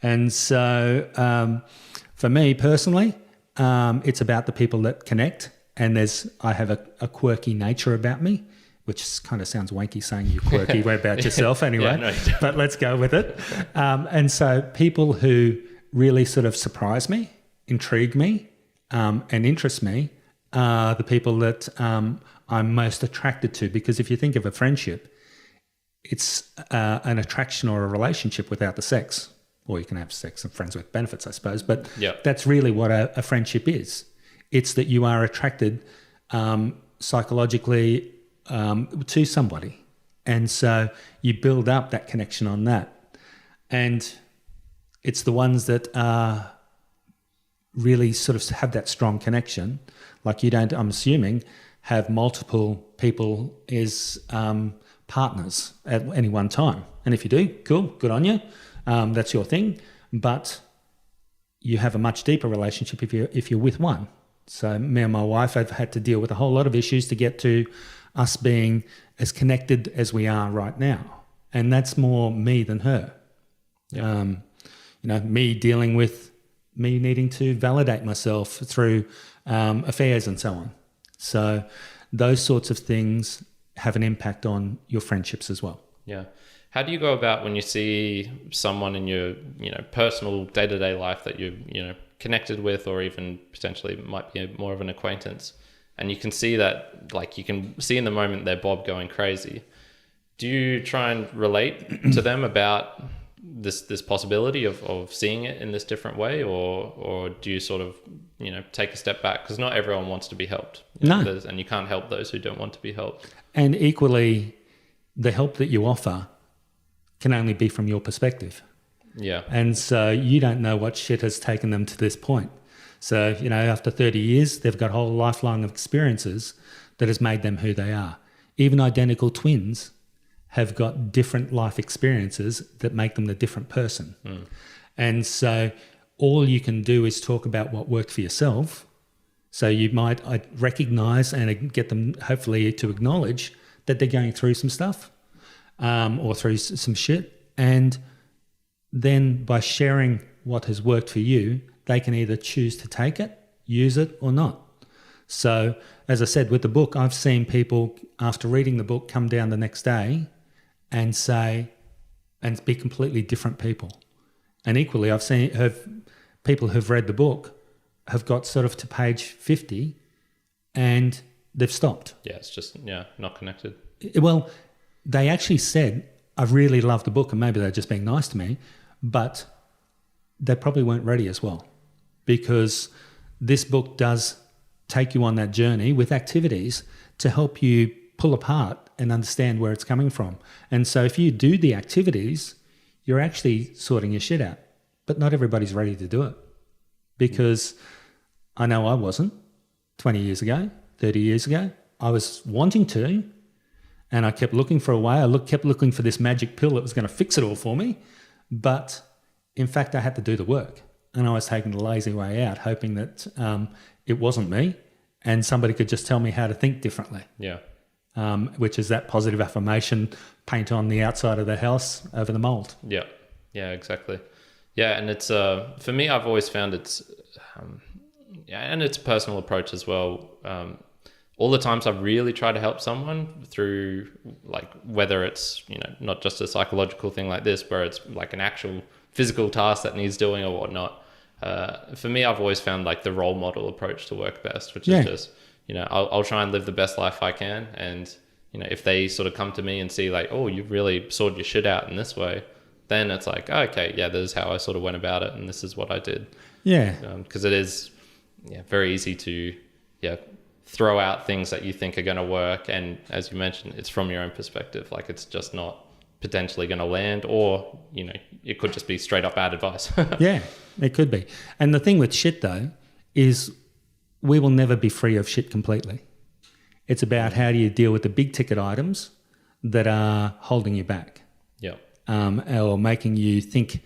And so for me personally, it's about the people that connect. And I have a quirky nature about me, which kind of sounds wanky saying you're quirky about yourself anyway, but let's go with it. And so people who really sort of surprise me, intrigue me, and interest me are the people that I'm most attracted to. Because if you think of a friendship, it's an attraction or a relationship without the sex. Or you can have sex and friends with benefits, I suppose. But that's really what a friendship is. It's that you are attracted psychologically to somebody. And so you build up that connection on that. And it's the ones that are really sort of have that strong connection. Like you don't, I'm assuming, have multiple people as partners at any one time. And if you do, cool, good on you. That's your thing. But you have a much deeper relationship if you're with one. So me and my wife have had to deal with a whole lot of issues to get to us being as connected as we are right now. And that's more me than her. Yeah. Me dealing with me needing to validate myself through affairs and so on. So those sorts of things have an impact on your friendships as well. Yeah. How do you go about when you see someone in your, personal day-to-day life that you're, connected with, or even potentially might be more of an acquaintance, and you can see that, like you can see in the moment they're Bob going crazy? Do you try and relate to them about this possibility of seeing it in this different way, or do you sort of, take a step back? Because not everyone wants to be helped. And you can't help those who don't want to be helped. And equally, the help that you offer can only be from your perspective. Yeah. And so you don't know what shit has taken them to this point. So, after 30 years, they've got a whole lifelong of experiences that has made them who they are. Even identical twins have got different life experiences that make them a different person. And so all you can do is talk about what worked for yourself. So you might recognize and get them hopefully to acknowledge that they're going through some stuff or through some shit. And then by sharing what has worked for you, they can either choose to take it, use it, or not. So as I said, with the book, I've seen people after reading the book come down the next day and say, and be completely different people. And equally, I've seen people who've read the book have got sort of to page 50 and they've stopped. Yeah, it's just, not connected. Well, they actually said, I really love the book, and maybe they're just being nice to me, but they probably weren't ready as well, because this book does take you on that journey with activities to help you pull apart and understand where it's coming from. And so if you do the activities, you're actually sorting your shit out. But not everybody's ready to do it, because I know I wasn't 20 years ago, 30 years ago. I was wanting to, and I kept looking for a way. Kept looking for this magic pill that was going to fix it all for me. But in fact, I had to do the work, and I was taking the lazy way out, hoping that it wasn't me and somebody could just tell me how to think differently. Yeah. Which is that positive affirmation, paint on the outside of the house over the mold. Yeah. Yeah, exactly. Yeah. And it's, for me, I've always found it's, and it's a personal approach as well. All the times I've really tried to help someone through, like, whether it's, not just a psychological thing like this, where it's like an actual physical task that needs doing or whatnot. For me, I've always found like the role model approach to work best, which is just, I'll try and live the best life I can. And, if they sort of come to me and see like, oh, you've really sorted your shit out in this way, then it's like, oh, okay, yeah, this is how I sort of went about it. And this is what I did. Yeah. Because it is very easy to, throw out things that you think are going to work. And as you mentioned, it's from your own perspective. Like, it's just not potentially going to land, or, it could just be straight up bad advice. Yeah, it could be. And the thing with shit though, is we will never be free of shit completely. It's about how do you deal with the big ticket items that are holding you back. Yeah. Or making you think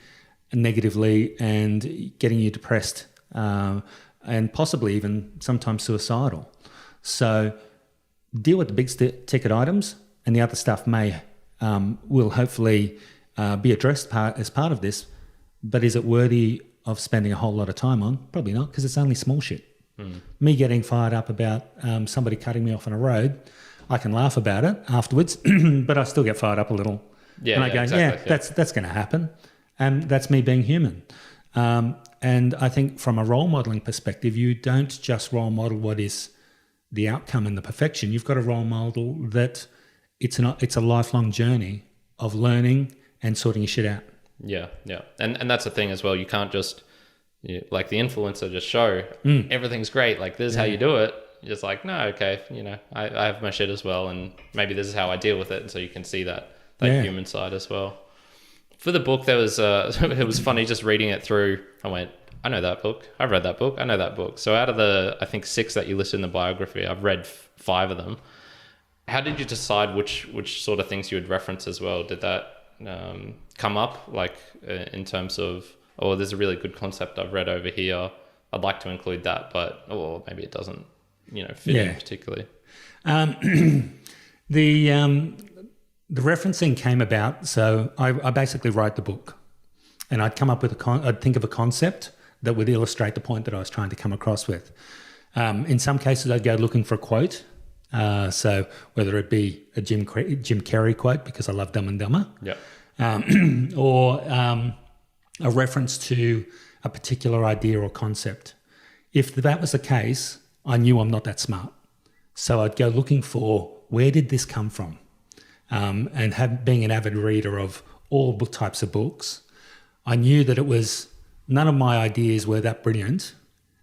negatively and getting you depressed, and possibly even sometimes suicidal. So deal with the big ticket items, and the other stuff will hopefully be addressed as part of this. But is it worthy of spending a whole lot of time on? Probably not, because it's only small shit. Me getting fired up about somebody cutting me off on a road, I can laugh about it afterwards, but I still get fired up a little. Yeah, and I go, exactly, that's going to happen. And that's me being human. And I think from a role modelling perspective, you don't just role model what is the outcome and the perfection. You've got a role model that it's a lifelong journey of learning and sorting your shit out. Yeah, yeah. And that's the thing as well. You can't just, like the influencer just show everything's great. Like, this is how you do it. You're just like, no, okay, I have my shit as well. And maybe this is how I deal with it. And so you can see that human side as well. For the book, there was, it was funny just reading it through. I went, I know that book. I've read that book. I know that book. So out of the, I think 6 that you listed in the biography, I've read 5 of them. How did you decide which sort of things you would reference as well? Did that come up, like in terms of, oh, there's a really good concept I've read over here, I'd like to include that, but maybe it doesn't, fit in particularly? The referencing came about. So I basically wrote the book, and I'd come up with I'd think of a concept that would illustrate the point that I was trying to come across with. In some cases, I'd go looking for a quote. So whether it be a Jim Carrey quote, because I love Dumb and Dumber, or a reference to a particular idea or concept. If that was the case, I knew I'm not that smart. So I'd go looking for, where did this come from? And being an avid reader of all types of books, I knew that none of my ideas were that brilliant.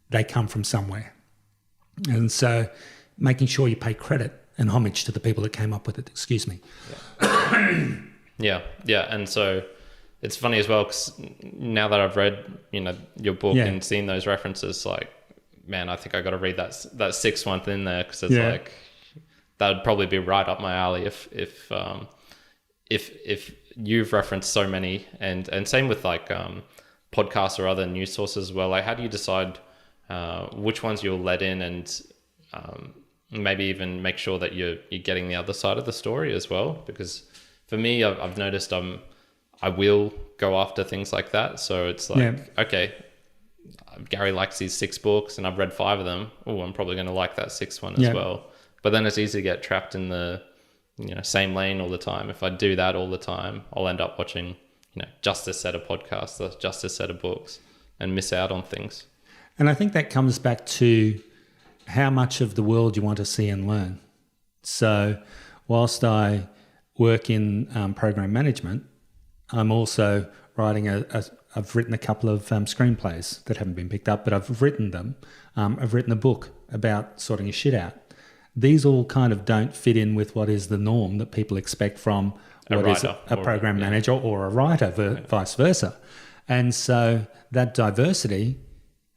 They come from somewhere. And so making sure you pay credit and homage to the people that came up with it. Excuse me. Yeah. And so it's funny as well, because now that I've read, your book and seen those references, like, man, I think I got to read that 6th one in there, because it's like, that would probably be right up my alley if you've referenced so many, and same with like podcasts or other news sources as well. Like, how do you decide which ones you'll let in, and maybe even make sure that you're getting the other side of the story as well? Because for me, I've noticed I will go after things like that. So it's like, okay, Gary likes these 6 books and I've read 5 of them. Oh, I'm probably going to like that 6th one as well. But then it's easy to get trapped in the same lane all the time. If I do that all the time, I'll end up watching just this set of podcasts, just this set of books. and miss out on things. And I think that comes back to how much of the world you want to see and learn. So whilst I work in program management, I'm also writing I've written a couple of screenplays that haven't been picked up, but I've written them. I've written a book about sorting your shit out. These all kind of don't fit in with what is the norm that people expect from what is a program manager or a writer, vice versa. And so that diversity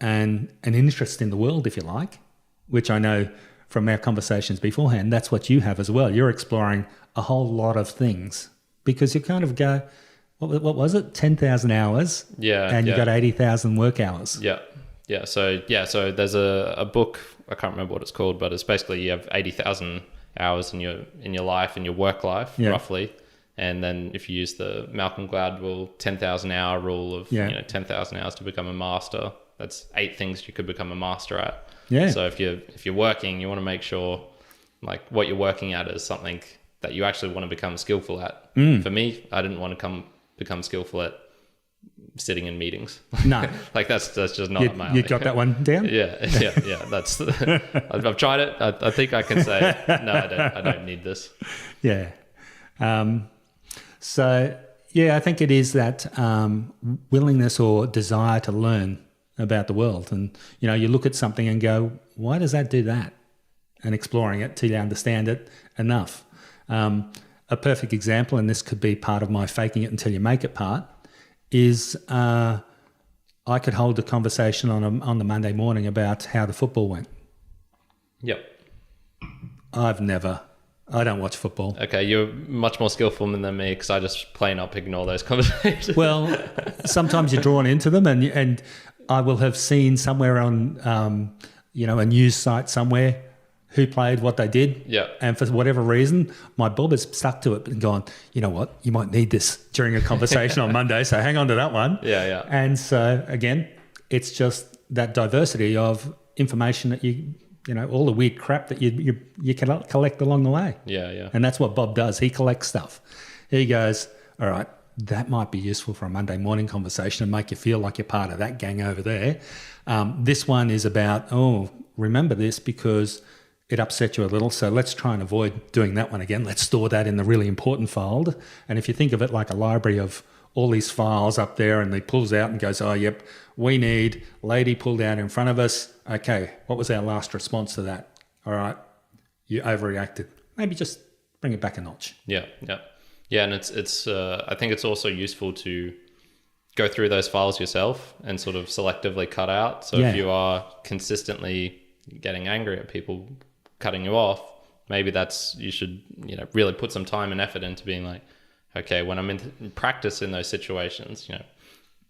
and an interest in the world, if you like, which I know from our conversations beforehand, that's what you have as well. You're exploring a whole lot of things because you kind of go, what was it? 10,000 hours. Yeah. And you got 80,000 work hours. Yeah. Yeah. So there's a book, I can't remember what it's called, but it's basically you have 80,000 hours in your life, in your work life, roughly. And then if you use the Malcolm Gladwell 10,000 hour rule of 10,000 hours to become a master, that's 8 things you could become a master at. Yeah. So if you're working, you want to make sure like what you're working at is something that you actually want to become skillful at. For me, I didn't want to become skillful at sitting in meetings. No. Like that's just not up my alley. You got that one down? Yeah. That's I've tried it. I think I can say no, I don't need this. Yeah. So I think it is that willingness or desire to learn about the world. And, you look at something and go, why does that do that? And exploring it till you understand it enough. A perfect example, and this could be part of my faking it until you make it part, is I could hold a conversation on the Monday morning about how the football went. Yep. I don't watch football. Okay, you're much more skillful than me because I just plain up ignore those conversations. Well, sometimes you're drawn into them and I will have seen somewhere on, a news site somewhere who played, what they did. Yeah. And for whatever reason, my bob has stuck to it and gone, you know what, you might need this during a conversation on Monday, so hang on to that one. Yeah. And so, again, it's just that diversity of information that all the weird crap that you can collect along the way. Yeah. And that's what Bob does. He collects stuff. He goes, all right, that might be useful for a Monday morning conversation and make you feel like you're part of that gang over there. This one is about, remember this because it upset you a little, so let's try and avoid doing that one again. Let's store that in the really important file. And if you think of it like a library of all these files up there and he pulls out and goes, yep, we need lady pulled out in front of us. Okay, what was our last response to that? All right, you overreacted. Maybe just bring it back a notch. Yeah. And it's I think it's also useful to go through those files yourself and sort of selectively cut out. So if you are consistently getting angry at people cutting you off, maybe you should really put some time and effort into being like, okay, when I'm in practice in those situations,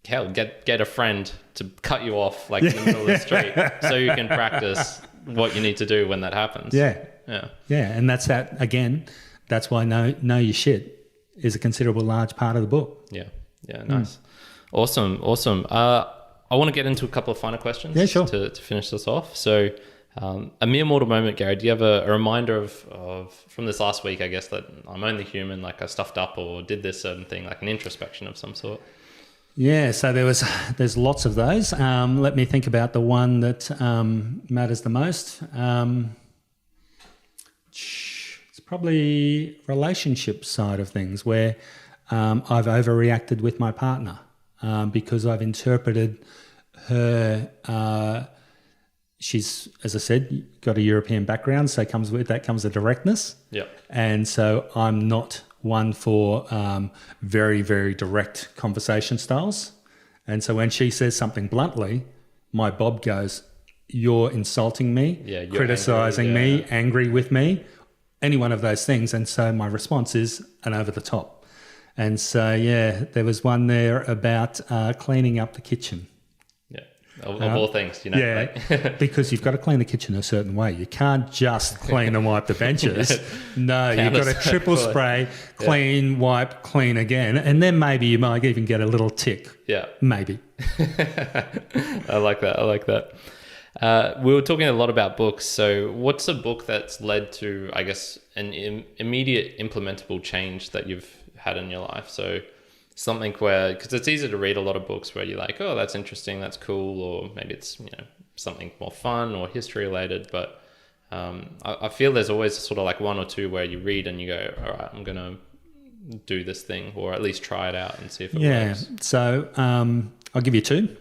hell, get a friend to cut you off like in the middle of the street so you can practice what you need to do when that happens. Yeah. And that's that again. That's why know your shit is a considerable large part of the book. Yeah. Nice. Awesome. I want to get into a couple of final questions. Yeah, sure. To finish this off. So, a mere mortal moment, Gary. Do you have a reminder of from this last week? I guess that I'm only human. Like I stuffed up or did this certain thing, like an introspection of some sort. Yeah. So there's lots of those. Let me think about the one that matters the most. It's probably relationship side of things where I've overreacted with my partner because I've interpreted her. She's, as I said, got a European background, so comes a directness. Yeah. And so I'm not one for very, very direct conversation styles. And so when she says something bluntly, my Bob goes, "You're insulting me, you're criticizing me, angry with me," any one of those things. And so my response is an over the top. And so, there was one there about cleaning up the kitchen. Of all things, Yeah, because you've got to clean the kitchen a certain way. You can't just clean and wipe the benches. No, you've got to triple spray, clean, wipe, clean again. And then maybe you might even get a little tick. Yeah. Maybe. I like that. We were talking a lot about books. So what's a book that's led to, I guess, an immediate implementable change that you've had in your life? So something where, because it's easy to read a lot of books where you're like, oh, that's interesting, that's cool, or maybe it's, something more fun or history related, but I feel there's always sort of like one or two where you read and you go, all right, I'm going to do this thing, or at least try it out and see if it works. So I'll give you two,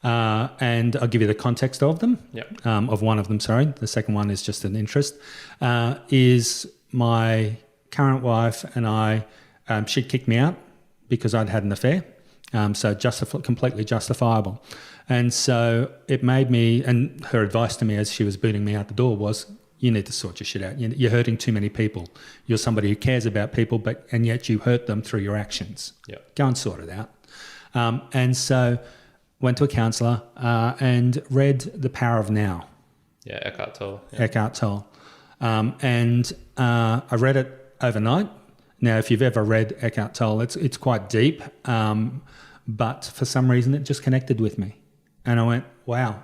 and I'll give you the context of them. Yep. Of one of them, sorry. The second one is just an interest. Is my current wife and I, she kicked me out because I'd had an affair. So completely justifiable. And so it made me, and her advice to me as she was booting me out the door was, you need to sort your shit out. You're hurting too many people. You're somebody who cares about people, and yet you hurt them through your actions. Yep. Go and sort it out. And so went to a counsellor and read The Power of Now. Yeah, Eckhart Tolle. Yeah. Eckhart Tolle. And I read it overnight. Now, if you've ever read Eckhart Tolle, it's quite deep, but for some reason it just connected with me. And I went, wow,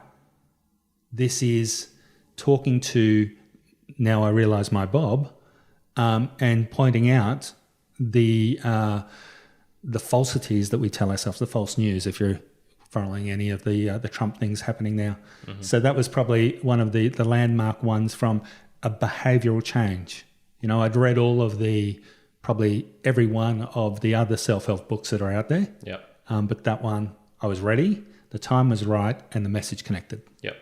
this is talking to, now I realise, my Bob, and pointing out the falsities that we tell ourselves, the false news, if you're following any of the Trump things happening now. Mm-hmm. So that was probably one of the landmark ones from a behavioural change. I'd read all of probably every one of the other self-help books that are out there. Yep. But that one, I was ready, the time was right, and the message connected. Yep.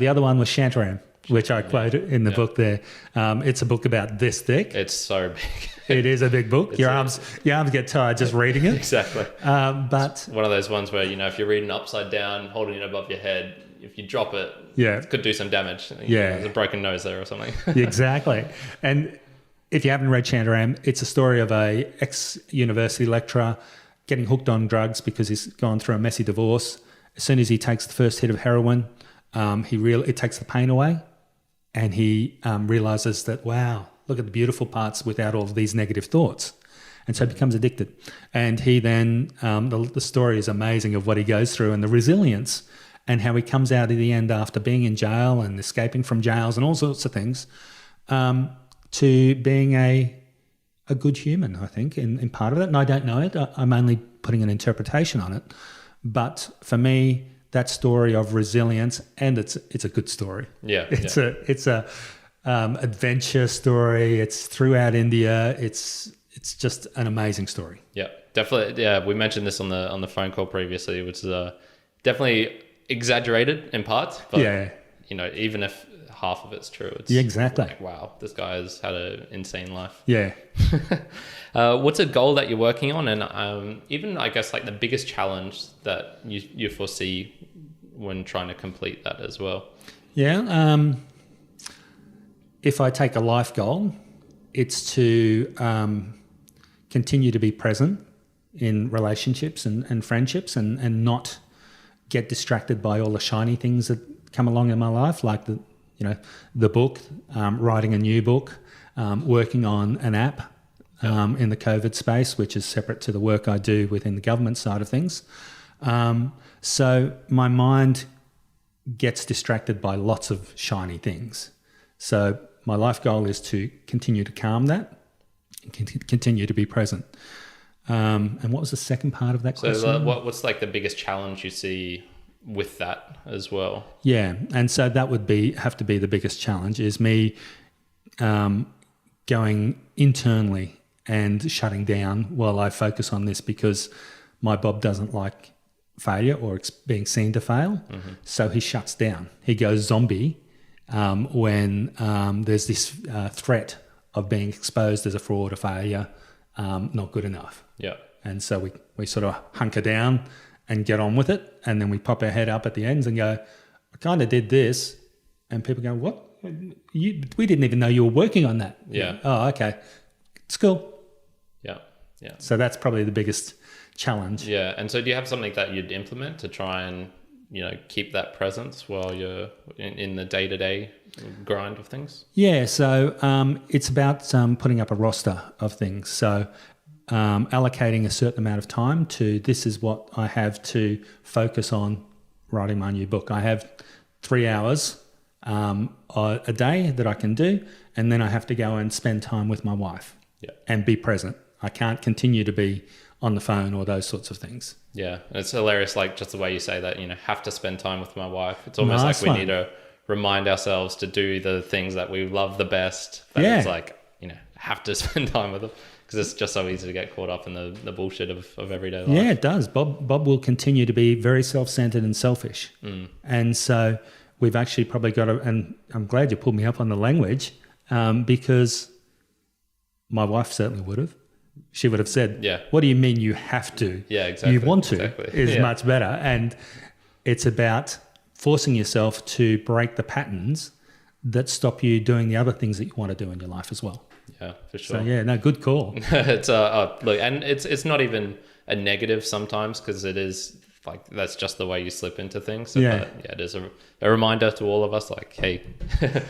The other one was Shantaram, which I quoted in the book there. It's a book about this thick. It's so big. It is a big book. Your arms get tired just reading it. Exactly. But it's one of those ones where, if you're reading upside down, holding it above your head, if you drop it, it could do some damage. There's a broken nose there or something. Exactly. And if you haven't read Shantaram, it's a story of a ex-university lecturer getting hooked on drugs because he's gone through a messy divorce. As soon as he takes the first hit of heroin, it takes the pain away, and he realizes that, wow, look at the beautiful parts without all of these negative thoughts. And so he becomes addicted. And he then, the story is amazing of what he goes through and the resilience and how he comes out at the end after being in jail and escaping from jails and all sorts of things, to being a good human, I think, in part of it. And I don't know it. I'm only putting an interpretation on it. But for me, that story of resilience, and it's a good story. Yeah. It's a adventure story. It's throughout India. It's just an amazing story. Yeah, definitely. Yeah, we mentioned this on the phone call previously, which is definitely exaggerated in parts. But, even if half of it's true, it's exactly like, wow, this guy has had an insane life. Yeah. What's a goal that you're working on, and even I guess like the biggest challenge that you foresee when trying to complete that as well? Yeah. If I take a life goal, it's to continue to be present in relationships and friendships, and not get distracted by all the shiny things that come along in my life, like the book, writing a new book, working on an app in the COVID space, which is separate to the work I do within the government side of things. So my mind gets distracted by lots of shiny things. So my life goal is to continue to calm that, and continue to be present. And what was the second part of that question? So what's like the biggest challenge you see with that as well? Yeah, and so that would have to be the biggest challenge, is me going internally and shutting down while I focus on this, because my Bob doesn't like failure or being seen to fail. Mm-hmm. So he shuts down. He goes zombie when there's this threat of being exposed as a fraud, a failure, not good enough. Yeah. And so we sort of hunker down and get on with it, and then we pop our head up at the ends and go, I kind of did this, and people go, what? We didn't even know you were working on that. Yeah. Oh, okay. It's cool. Yeah. Yeah. So that's probably the biggest challenge. Yeah. And so do you have something that you'd implement to try and, keep that presence while you're in the day-to-day grind of things? Yeah. So it's about putting up a roster of things. So allocating a certain amount of time to, this is what I have to focus on writing my new book. I have 3 hours a day that I can do, and then I have to go and spend time with my wife and be present. I can't continue to be on the phone or those sorts of things. Yeah, and it's hilarious, like just the way you say that, have to spend time with my wife. It's almost Nice like we one. need to remind ourselves to do the things that we love the best. But Yeah. it's like, have to spend time with them because it's just so easy to get caught up in the bullshit of everyday life. Yeah, it does. Bob will continue to be very self-centered and selfish. And so we've actually probably got to, and I'm glad you pulled me up on the language, because my wife certainly would have. She would have said, Yeah. what do you mean you have to? Yeah, exactly. You want to Exactly. is Yeah. much better. And it's about forcing yourself to break the patterns that stop you doing the other things that you want to do in your life as well. Yeah, for sure. So yeah, no, good call. It's look, and it's not even a negative sometimes because it is like that's just the way you slip into things. So, Yeah. but, yeah, it is a reminder to all of us, like, hey,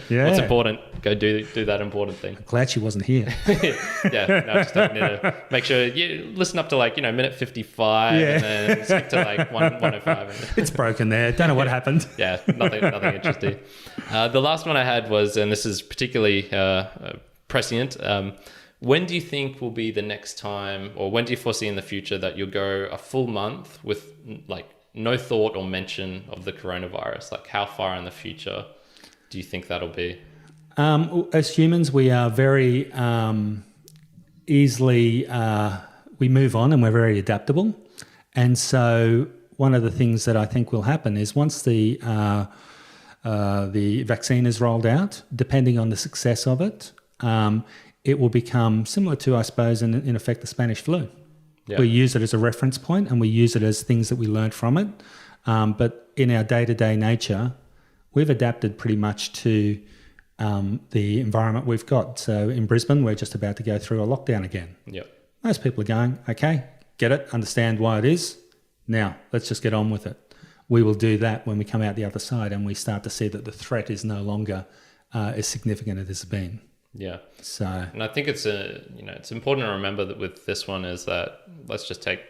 Yeah. what's important? Go do that important thing. Glad she wasn't here. Yeah, no, just need to make sure you listen up to minute 55 Yeah. and then skip to 105. And It's broken there. Don't know what happened. yeah, nothing interesting. The last one I had was, and this is particularly prescient. When do you think will be the next time, or when do you foresee in the future that you'll go a full month with no thought or mention of the coronavirus? Like, how far in the future do you think that'll be? As humans, we are very easily, we move on and we're very adaptable. And so one of the things that I think will happen is once the vaccine is rolled out, depending on the success of it, it will become similar to, I suppose, in effect, the Spanish flu. Yeah. We use it as a reference point and we use it as things that we learned from it. But in our day-to-day nature, we've adapted pretty much to the environment we've got. So in Brisbane, we're just about to go through a lockdown again. Yep. Most people are going, okay, get it, understand why it is. Now, let's just get on with it. We will do that when we come out the other side and we start to see that the threat is no longer as significant as it has been. Yeah. So, and I think it's it's important to remember that with this one is that let's just take,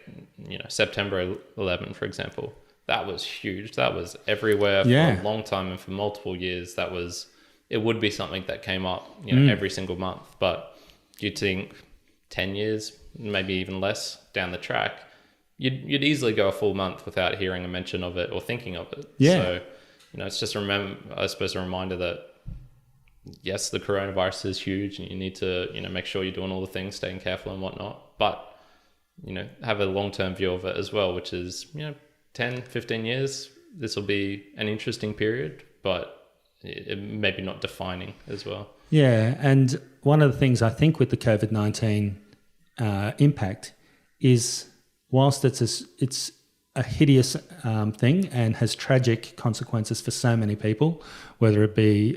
September 11, for example. That was huge. That was everywhere for a long time and for multiple years. It would be something that came up, every single month. But you'd think 10 years, maybe even less down the track, you'd easily go a full month without hearing a mention of it or thinking of it. Yeah. So, it's just a reminder that yes, the coronavirus is huge and you need to, make sure you're doing all the things, staying careful and whatnot, but, have a long-term view of it as well, which is, 10, 15 years, this will be an interesting period, but it maybe not defining as well. yeah. And one of the things I think with the COVID-19 impact is whilst it's a hideous thing and has tragic consequences for so many people, whether it be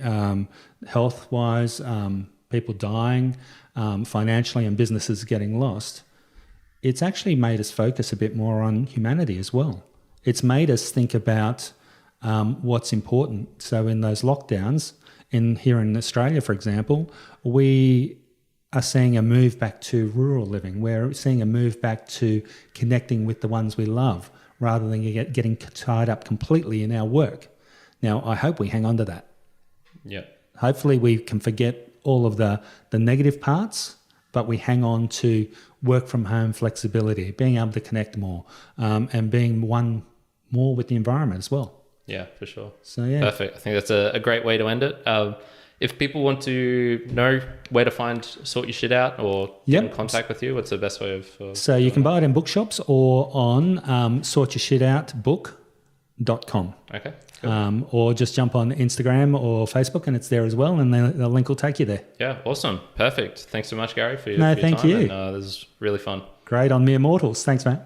health-wise, people dying, financially, and businesses getting lost, it's actually made us focus a bit more on humanity as well. It's made us think about what's important. So in those lockdowns, here in Australia, for example, we are seeing a move back to rural living. We're seeing a move back to connecting with the ones we love rather than getting tied up completely in our work. Now, I hope we hang on to that. Yeah. Hopefully we can forget all of the negative parts, but we hang on to work from home flexibility, being able to connect more, and being one more with the environment as well. Yeah, for sure. So, yeah. Perfect. I think that's a great way to end it. If people want to know where to find Sort Your Shit Out or get in contact with you, what's the best way of... So you can buy it in bookshops or on sortyourshitoutbook.com. Okay. Cool. Or just jump on Instagram or Facebook and it's there as well, and the link will take you there. Yeah, awesome. Perfect. Thanks so much, Gary, for your No, for your thank time. you. And, this is really fun. Great on Mere Mortals. Thanks, mate.